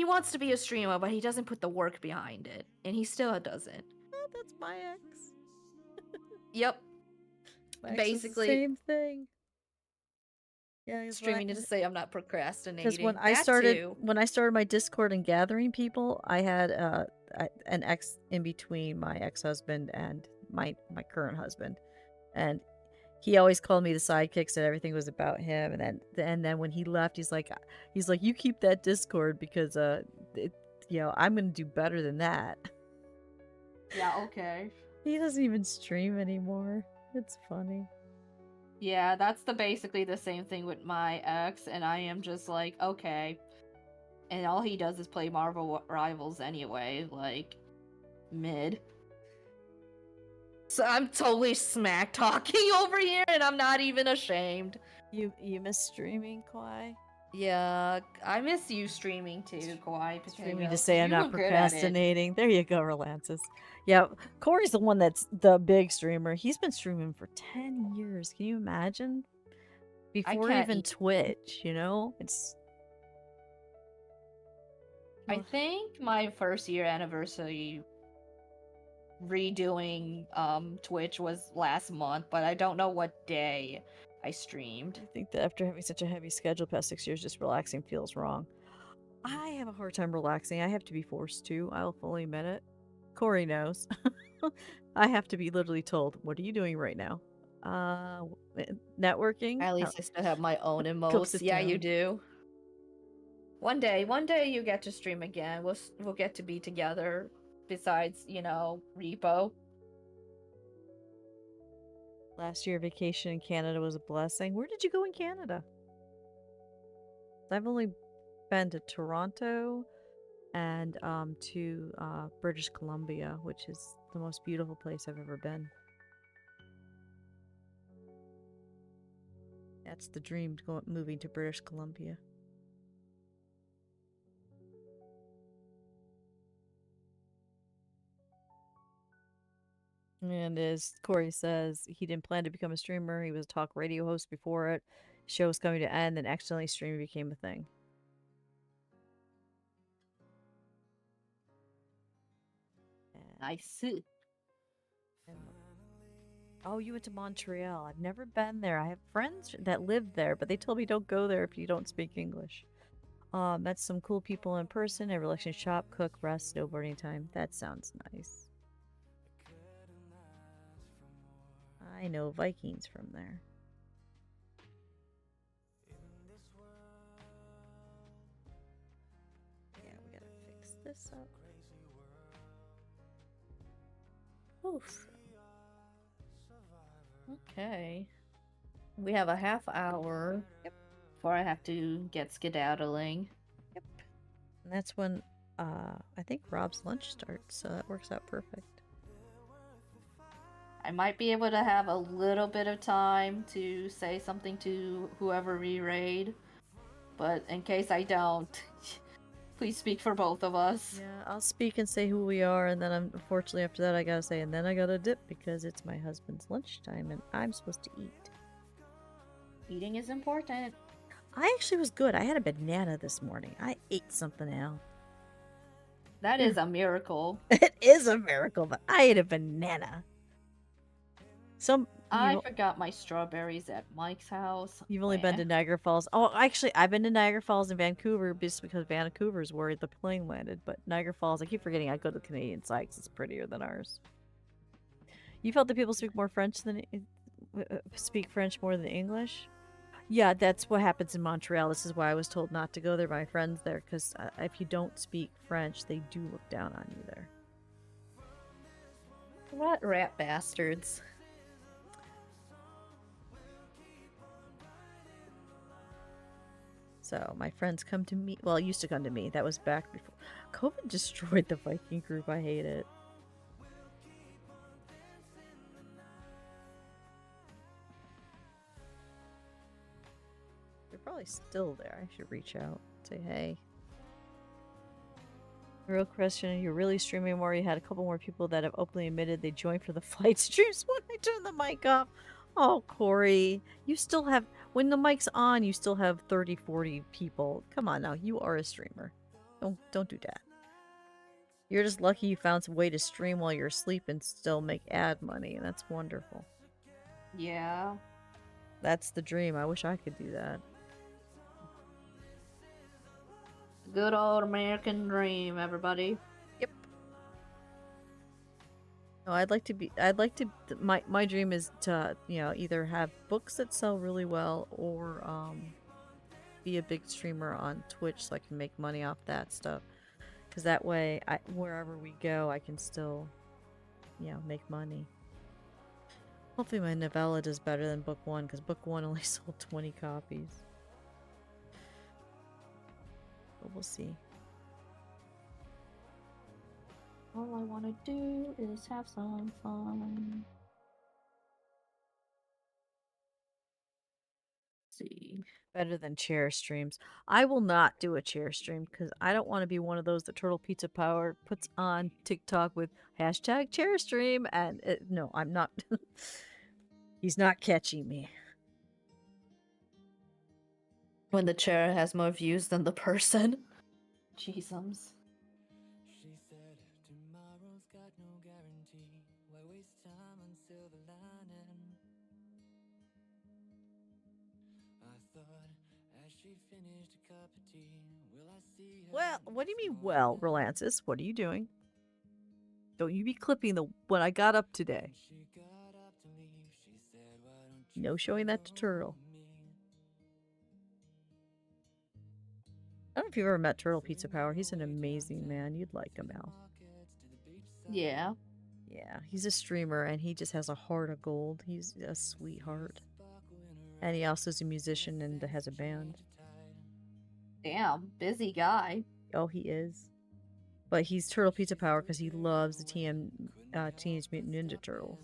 wants to be a streamer, but he doesn't put the work behind it, and he still doesn't. Oh, that's my ex. Yep. My ex Basically, is the same thing. Yeah, Streaming to say I'm not because procrastinating. That too. when I started my Discord and gathering people, I had an ex in between my ex-husband and my current husband, and he always called me the sidekick, said everything was about him, and then when he left, he's like, you keep that Discord because it, I'm gonna do better than that. Yeah, okay. He doesn't even stream anymore. It's funny. Yeah, that's basically the same thing with my ex, and I am just like, okay. And all he does is play Marvel Rivals anyway, like mid. So I'm totally smack talking over here, and I'm not even ashamed. You miss streaming, Kwai? Yeah, I miss you streaming too, Kawaii Potato. Streaming to say I'm You not were good at it. procrastinating. There you go, Relances. Yeah, Corey's the one that's the big streamer. He's been streaming for 10 years. Can you imagine? Before can't even Twitch, It's I think my first year anniversary redoing Twitch was last month, but I don't know what day I streamed. I think that after having such a heavy schedule past 6 years, just relaxing feels wrong. I have a hard time relaxing. I have to be forced to. I'll fully admit it. Corey knows. I have to be literally told, "What are you doing right now?" Networking. At least I still have my own Go sit emotes. Yeah, you down. do. One day you get to stream again. We'll get to be together. Besides, Repo. Last year, vacation in Canada was a blessing. Where did you go in Canada? I've only been to Toronto and to British Columbia, which is the most beautiful place I've ever been. That's the dream, moving to British Columbia. And as Corey says, he didn't plan to become a streamer. He was a talk radio host before it. Show was coming to end, and accidentally streaming became a thing. Nice. Oh, you went to Montreal. I've never been there. I have friends that live there, but they told me don't go there if you don't speak English. Met some cool people in person. A relaxing shop, cook, rest, snowboarding time. That sounds nice. I know Vikings from there. Yeah, we gotta fix this up. Oof. Okay. We have a half hour before I have to get skedaddling. Yep. And that's when I think Rob's lunch starts, so that works out perfect. I might be able to have a little bit of time to say something to whoever we raid, but in case I don't, please speak for both of us. Yeah, I'll speak and say who we are, and then unfortunately after that I gotta say, and then I gotta dip because it's my husband's lunchtime and I'm supposed to eat. Eating is important. I actually was good. I had a banana this morning. I ate something else. That is a miracle. It is a miracle, but I ate a banana. I forgot my strawberries at Mike's house. You've only been to Niagara Falls. Oh, actually, I've been to Niagara Falls and Vancouver just because Vancouver's where the plane landed. But Niagara Falls, I keep forgetting I go to the Canadian side because it's prettier than ours. You felt that people speak more French than speak French more than English? Yeah, that's what happens in Montreal. This is why I was told not to go there by my friends there, because if you don't speak French, they do look down on you there. What rat bastards. So my friends come to me. Well, it used to come to me. That was back before. COVID destroyed the Viking group. I hate it. They're probably still there. I should reach out. Say, hey. Real question, you're really streaming more? You had a couple more people that have openly admitted they joined for the flight streams when I turned the mic off. Oh, Corey, you still have, when the mic's on, you still have 30, 40 people. Come on now, you are a streamer. Don't do that. You're just lucky you found some way to stream while you're asleep and still make ad money, and that's wonderful. Yeah. That's the dream. I wish I could do that. Good old American dream, everybody. Yep. No, I'd like to be. My dream is to either have books that sell really well or be a big streamer on Twitch so I can make money off that stuff. Because that way, wherever we go, I can still, make money. Hopefully my novella does better than book 1, because book 1 only sold 20 copies. But we'll see. All I want to do is have some fun. Let's see. Better than chair streams. I will not do a chair stream because I don't want to be one of those that Turtle Pizza Power puts on TikTok with hashtag chair stream. And no, I'm not. He's not catching me. When the chair has more views than the person. Jeezums. She said, tomorrow's got no guarantee. Why waste time on silver lining? I thought as she finished a cup of tea, will I see her? Well, what do you mean, well, Relancis? What are you doing? Don't you be clipping what I got up today. She got up to leave. She said, why don't you No showing that to Turtle. I don't know if you've ever met Turtle Pizza Power. He's an amazing man. You'd like him, Al. Yeah. Yeah, he's a streamer and he just has a heart of gold. He's a sweetheart. And he also is a musician and has a band. Damn, busy guy. Oh, he is. But he's Turtle Pizza Power because he loves the Teenage Mutant Ninja Turtles.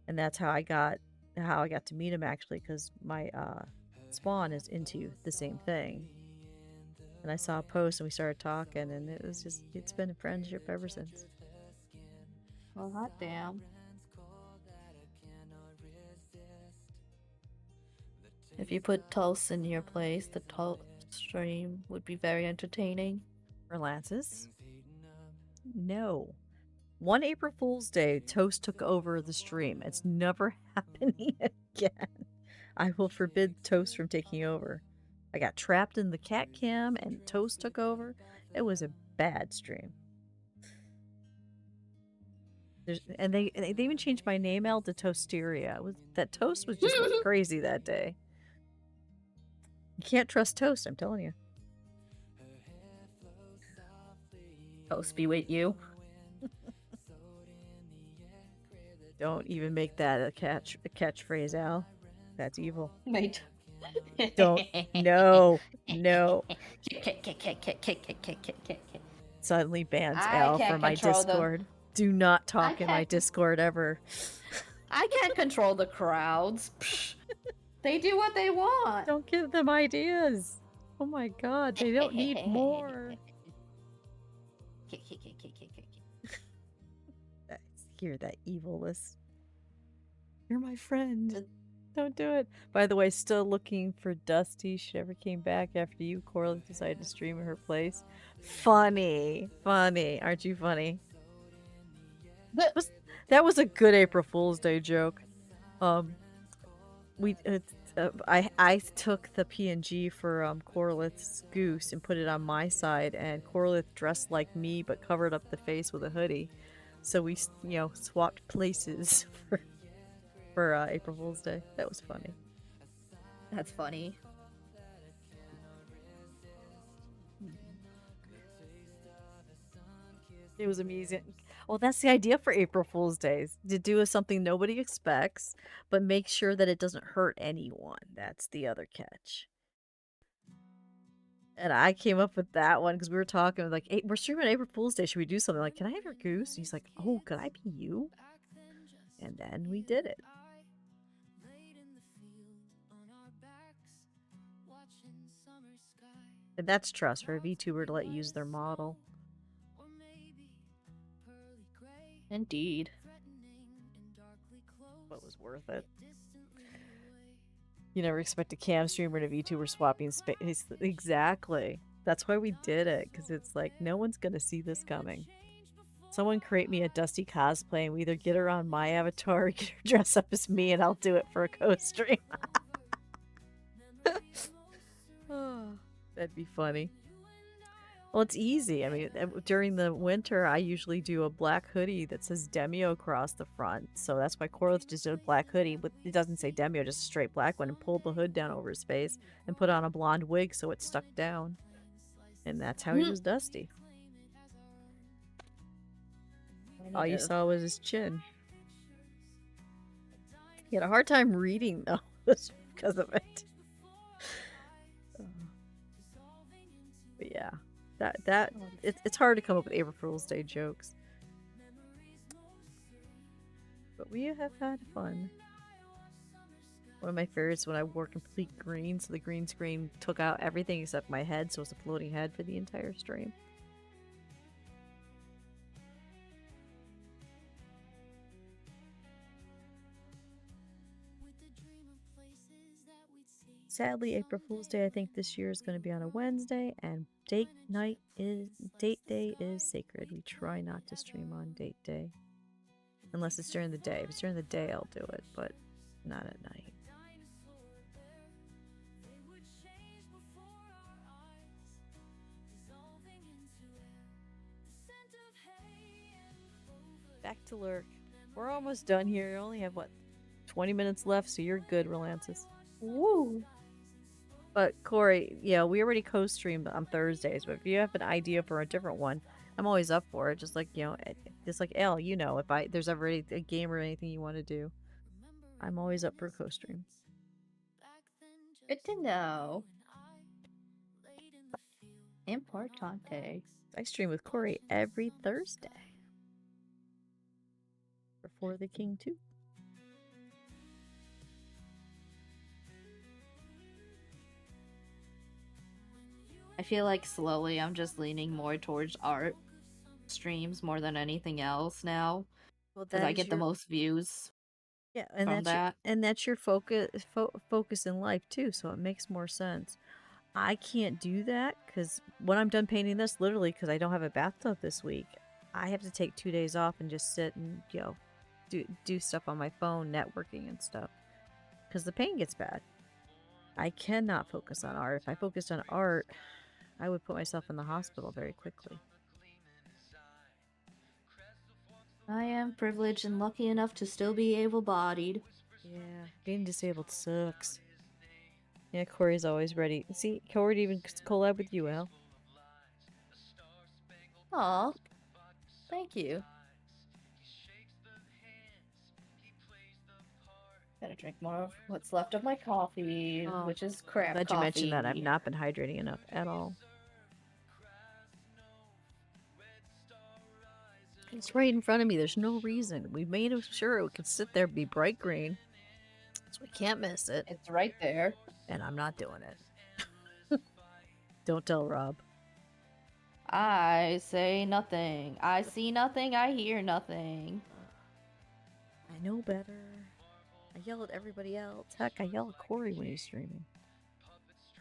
And that's how I got to meet him, actually, because my Spawn is into the same thing. And I saw a post and we started talking, and it's been a friendship ever since. Well, hot damn. If you put toast in your place, the toast stream would be very entertaining. Relancis? No. One April Fool's Day, Toast took over the stream. It's never happening again. I will forbid Toast from taking over. I got trapped in the cat cam and Toast took over. It was a bad stream. They even changed my name out to Dustiria. That Toast was just went crazy that day. You can't trust Toast, I'm telling you. Toast be with you. Don't even make that a catchphrase, Al. That's evil. Wait. Don't. No. Suddenly bans I Al can't from my control the- Discord. Do not talk in my can't- Discord ever. I can't control the crowds. Psh. They do what they want. Don't give them ideas. Oh my god, they don't need more. Hear that evilness. You're my friend. Don't do it. By the way, still looking for Dusty. She never came back after you, Coralie, decided to stream in her place. Funny. Aren't you funny? That was a good April Fool's Day joke. I took the PNG for Coralith's goose and put it on my side, and Coralith dressed like me but covered up the face with a hoodie. So we, swapped places for April Fool's Day. That was funny. That's funny. It was amusing. Well, that's the idea for April Fool's Days. To do something nobody expects, but make sure that it doesn't hurt anyone. That's the other catch. And I came up with that one because we were talking like, hey, we're streaming April Fool's Day. Should we do something? Like, can I have your goose? And he's like, oh, could I be you? And then we did it. And that's trust for a VTuber to let you use their model. Indeed. But was worth it. You never expect a cam streamer and a VTuber swapping space. Exactly. That's why we did it, because it's like, no one's going to see this coming. Someone create me a Dusty cosplay, and we either get her on my avatar or get her dress up as me, and I'll do it for a co-stream. Oh, that'd be funny. Well, it's easy. I mean, during the winter, I usually do a black hoodie that says Demio across the front. So that's why Corliss just did a black hoodie, but it doesn't say Demio, just a straight black one, and pulled the hood down over his face and put on a blonde wig so it stuck down. And that's how he was Dusty. All you saw was his chin. He had a hard time reading, though, because of it. But yeah, it's hard to come up with April Fool's Day jokes. But we have had fun. One of my favorites when I wore complete green, so the green screen took out everything except my head, so it was a floating head for the entire stream. Sadly, April Fool's Day I think this year is going to be on a Wednesday, and date day is sacred. We try not to stream on date day. Unless it's during the day. If it's during the day, I'll do it, but not at night. Back to lurk. We're almost done here. You only have, what, 20 minutes left, so you're good, Relances. Woo! But Corey, yeah, we already co-streamed on Thursdays, but if you have an idea for a different one, I'm always up for it. Just like, just like Al, if there's ever a game or anything you want to do, I'm always up for co-stream. Good to know. Importante. I stream with Corey every Thursday. For the King 2. I feel like slowly I'm just leaning more towards art streams more than anything else now. Well, because I get the most views. Yeah, and from that's your focus in life too, so it makes more sense. I can't do that because when I'm done painting this, literally, because I don't have a bathtub this week, I have to take 2 days off and just sit and do stuff on my phone, networking and stuff, because the pain gets bad. I cannot focus on art. If I focused on art, I would put myself in the hospital very quickly. I am privileged and lucky enough to still be able-bodied. Yeah, being disabled sucks. Yeah, Corey's always ready. See, Corey even collab with you, Al. Aw, thank you. Gotta drink more of what's left of my coffee, which is crap Glad coffee. you mentioned that. I've not been hydrating enough at all. It's right in front of me. There's no reason. We made sure it could sit there and be bright green, so we can't miss it. It's right there. And I'm not doing it. Don't tell Rob. I say nothing. I see nothing. I hear nothing. I know better. I yell at everybody else. Heck, I yell at Corey when he's streaming.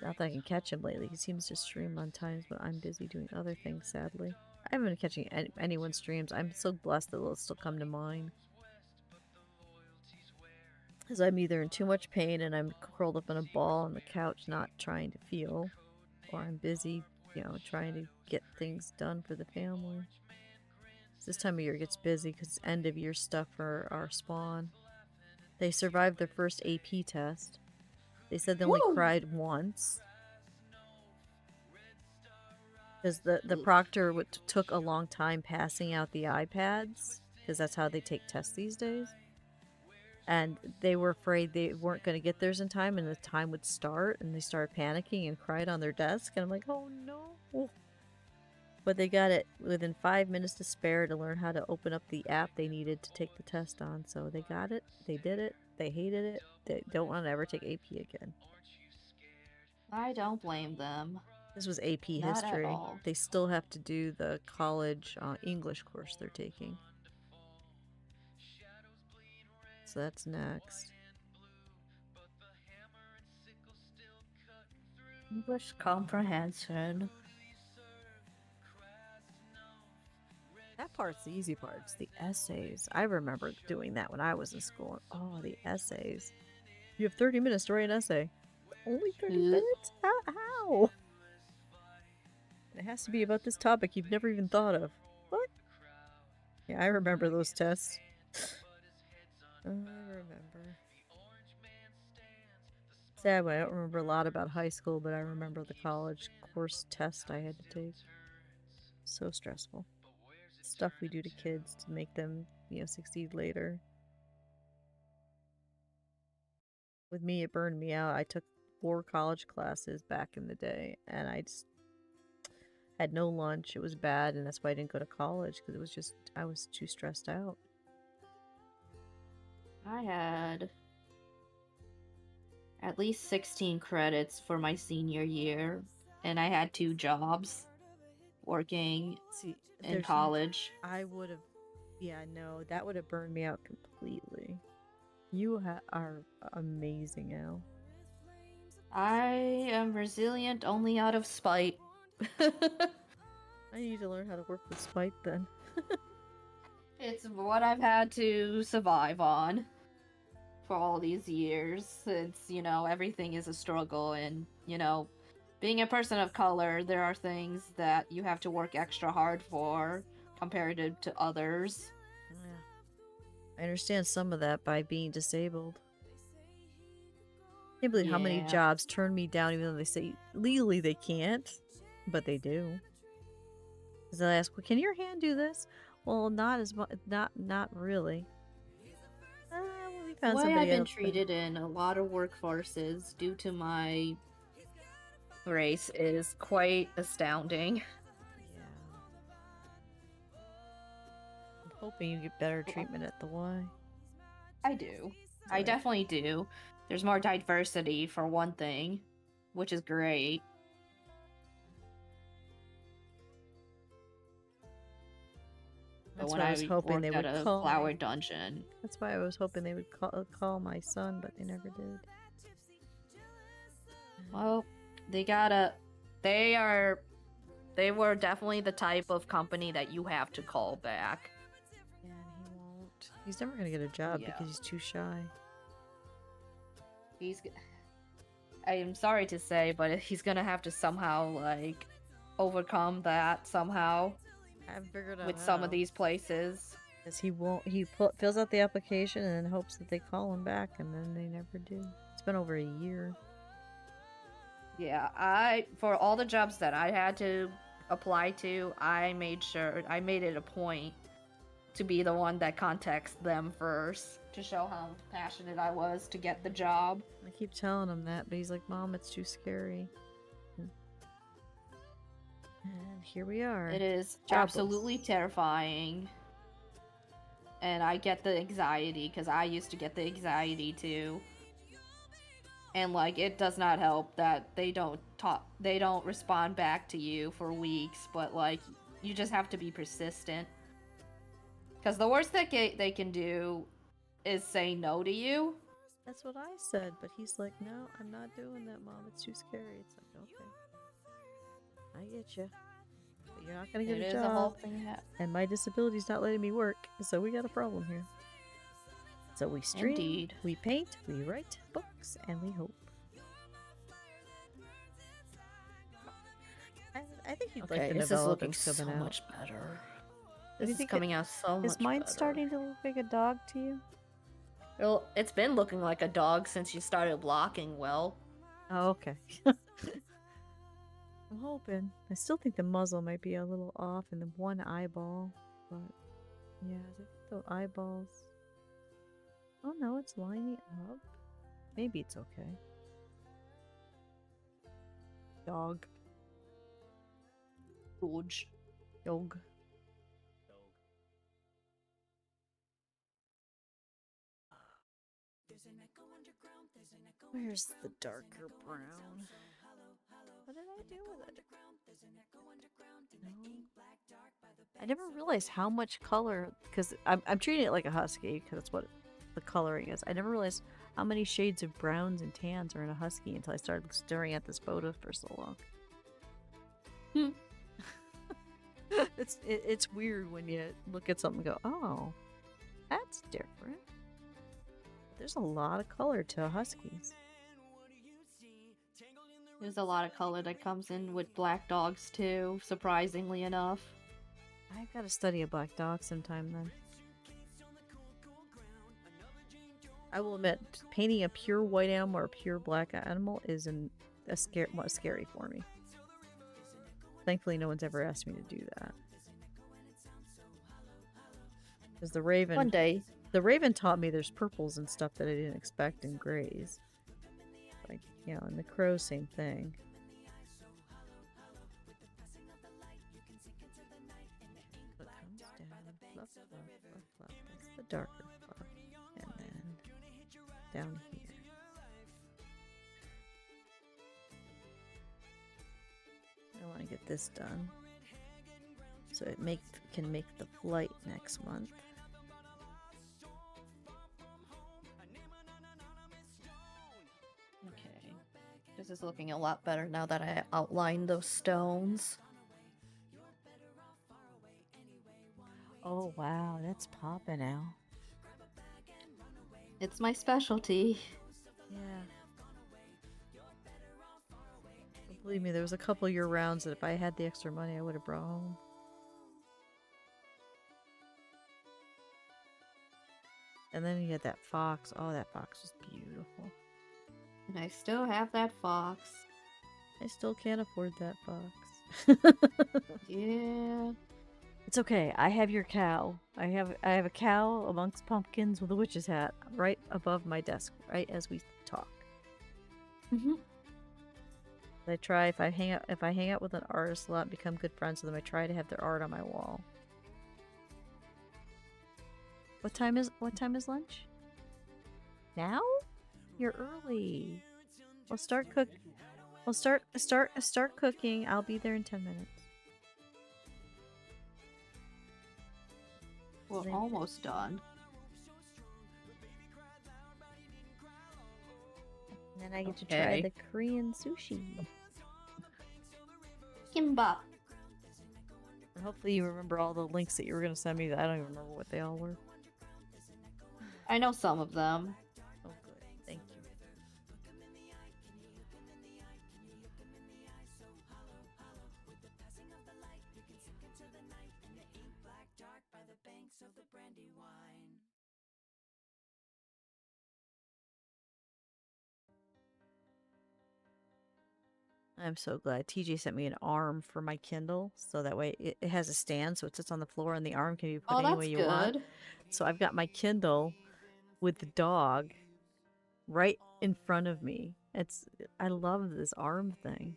Not that I can catch him lately. He seems to stream on times when I'm busy doing other things, sadly. I haven't been catching anyone's streams. I'm so blessed that they'll still come to mine. Because I'm either in too much pain and I'm curled up in a ball on the couch not trying to feel, or I'm busy, trying to get things done for the family. This time of year gets busy because it's end of year stuff for our spawn. They survived their first AP test. They said they only cried once. Because the proctor took a long time passing out the iPads, because that's how they take tests these days. And they were afraid they weren't going to get theirs in time, and the time would start, and they started panicking and cried on their desk. And I'm like, oh no. But they got it within 5 minutes to spare to learn how to open up the app they needed to take the test on. So they got it, they did it, they hated it, they don't want to ever take AP again. I don't blame them. This was AP Not history. at all. They still have to do the college English course they're taking. So that's next. English comprehension. That part's the easy part. It's the essays. I remember doing that when I was in school. Oh, the essays. You have 30 minutes to write an essay. Only 30 minutes? How? It has to be about this topic you've never even thought of. What? Yeah, I remember those tests. I remember. Sad way, I don't remember a lot about high school, but I remember the college course test I had to take. So stressful. Stuff we do to kids to make them, succeed later. With me, it burned me out. I took 4 college classes back in the day, and I just had no lunch. It was bad, and that's why I didn't go to college, because I was too stressed out. I had at least 16 credits for my senior year, and I had 2 jobs working See, in college. I would have, no, that would have burned me out completely. You are amazing, Al. I am resilient only out of spite. I need to learn how to work with spite then. It's what I've had to survive on for all these years, since, everything is a struggle, and, being a person of color, there are things that you have to work extra hard for compared to others. Yeah. I understand some of that by being disabled. I can't believe how many jobs turn me down, even though they say legally they can't, but they do. Because they'll ask, well, can your hand do this? Well, not as much, not really. Well, we found The way somebody I've been else treated in a lot of workforces due to my race is quite astounding. Yeah. I'm hoping you get better treatment at the Y. I do. I Right. definitely do. There's more diversity, for one thing, which is great. But That's when why I was hoping worked they at would a call flower me. dungeon, That's why I was hoping they would call my son, but they never did. well, they were definitely the type of company that you have to call back. Yeah, and he won't. He's never gonna get a job Yeah. because he's too shy. I am sorry to say, but he's gonna have to somehow, overcome that somehow I haven't figured out with some of how. these places. Because he won't. He fills out the application and then hopes that they call him back, and then they never do. It's been over a year. Yeah, for all the jobs that I had to apply to, I made it a point to be the one that contacts them first to show how passionate I was to get the job. I keep telling him that, but he's like, "Mom, it's too scary." And here we are. It is Jobless. absolutely terrifying. And I get the anxiety, because I used to get the anxiety too. And it does not help that they don't respond back to you for weeks, but you just have to be persistent. Because the worst that they can do is say no to you. That's what I said, but he's like, "No, I'm not doing that, Mom. It's too scary." It's like, okay, I get you, but you're not gonna get a job. A whole thing And my disability's not letting me work, so we got a problem here. So we stream, Indeed. we paint, we write books, and we hope. I think you'd like the this is looking developments so coming out. much better. Do you This is think coming out so much Is mine better. starting to look like a dog to you? Well, it's been looking like a dog since you started blocking, Will. Oh, okay. I'm hoping. I still think the muzzle might be a little off in the one eyeball, but yeah, the eyeballs. Oh no, it's lining up. Maybe it's okay. Dog. George. Dog. Where's the darker brown? What did I do with it? No. I never realized how much color, because I'm treating it like a husky, because that's what the coloring is. I never realized how many shades of browns and tans are in a husky until I started staring at this photo for so long. It's weird when you look at something and go, oh, that's different. There's a lot of color to huskies. There's a lot of color that comes in with black dogs too, surprisingly enough. I've got to study a black dog sometime then. I will admit, painting a pure white animal or a pure black animal is scary for me. Thankfully, no one's ever asked me to do that. Because the raven, One day. the raven taught me there's purples and stuff that I didn't expect and grays. Like, you know, and the crow, same thing. What comes down, fluff, fluff, fluff, fluff. That's the darker fluff. And then down here. I want to get this done so it can make the flight next month. Okay. This is looking a lot better now that I outlined those stones. Oh wow, that's popping now. It's my specialty. Yeah. But believe me, there was a couple year rounds that if I had the extra money, I would have brought home. And then you had that fox. Oh, that fox was beautiful. And I still have that fox. I still can't afford that fox. Yeah. It's okay. I have your cow. I have a cow amongst pumpkins with a witch's hat right above my desk, right as we talk. Mm-hmm. I try if I hang out with an artist a lot, become good friends with them. I try to have their art on my wall. What time is lunch? Now? You're early. We'll start cooking. I'll be there in 10 minutes. We're almost done. And then I get to try the Korean sushi. Kimbap. And hopefully you remember all the links that you were going to send me. I don't even remember what they all were. I know some of them. Oh, good. Thank you. I'm so glad. TJ sent me an arm for my Kindle, so that way it has a stand, so it sits on the floor, and the arm can be put any way you want. So I've got my Kindle with the dog right in front of me. I love this arm thing.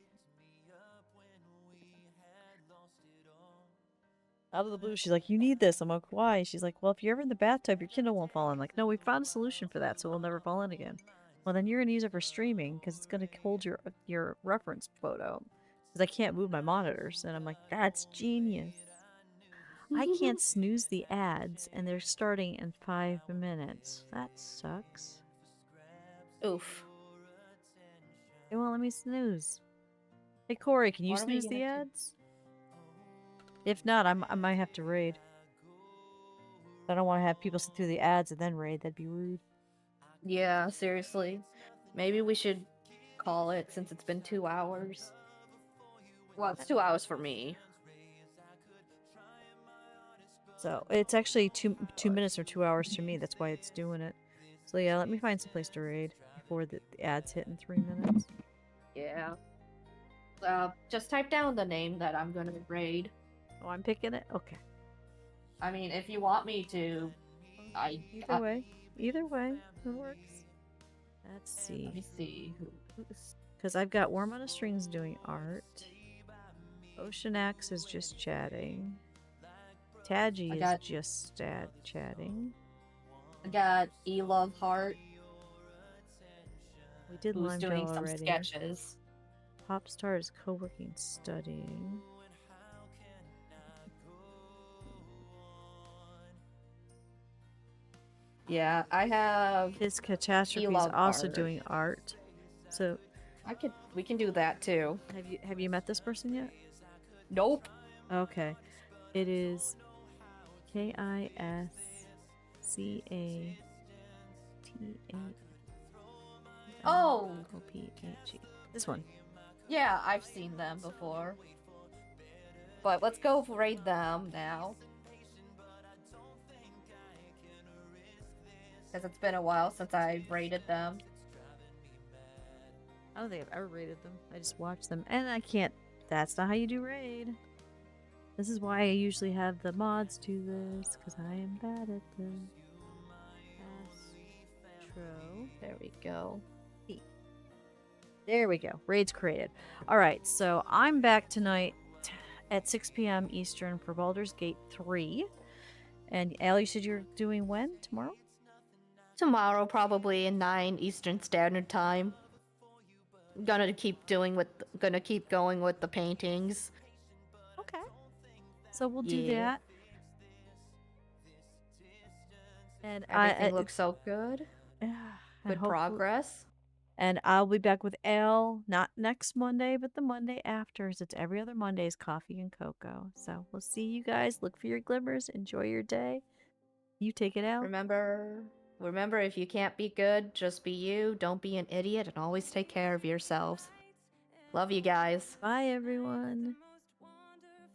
Out of the blue, she's like, "You need this." I'm like, "Why?" She's like, "Well, if you're ever in the bathtub, your Kindle won't fall in." I'm like, "No, we found a solution for that, so it'll never fall in again." Well, then you're gonna use it for streaming because it's gonna hold your reference photo. Because I can't move my monitors, and I'm like, "That's genius." I can't snooze the ads, and they're starting in 5 minutes. That sucks. Oof. They won't let me snooze. Hey Corey, can you What are we snooze the gonna do? ads? If not, I might have to raid. I don't want to have people sit through the ads and then raid. That'd be rude. Yeah, seriously. Maybe we should call it since it's been 2 hours. Well, it's 2 hours for me. So it's actually two minutes or 2 hours to me. That's why it's doing it. So yeah, let me find some place to raid before the ads hit in 3 minutes. Yeah. Just type down the name that I'm gonna raid. Oh, I'm picking it? Okay. I mean, if you want me to, Either way, it works. Let's see. Let me see. Because I've got Worm on a Strings doing art. Ocean Axe is just chatting. Taji is just chatting. I got E-Love Heart. We did who's doing some already. sketches. Popstar is co-working studying. Yeah, I have. His Catastrophe is E-Love also Art. doing art. So We can do that too. have you met this person yet? Nope. Okay. It is KISCATAGE. Oh. OPHE. This one. Yeah, I've seen them before. But let's go raid them now. Because it's been a while since I raided them. I don't think I've ever raided them. I just watch them. And I can't. That's not how you do raid. This is why I usually have the mods do this, because I am bad at the Astro. There we go. There we go. Raids created. All right, so I'm back tonight at 6 p.m. Eastern for Baldur's Gate 3. And Al, you said you're doing when? Tomorrow? Tomorrow, probably in 9 Eastern Standard Time. Gonna keep going with the paintings. Okay. So we'll do Yeah. that. And Everything looks so good. and Good hopefully- progress. And I'll be back with Al, not next Monday, but the Monday after. So it's every other Monday's coffee and cocoa. So we'll see you guys. Look for your glimmers. Enjoy your day. You take it out. Remember, if you can't be good, just be you. Don't be an idiot, and always take care of yourselves. Love you guys. Bye, everyone.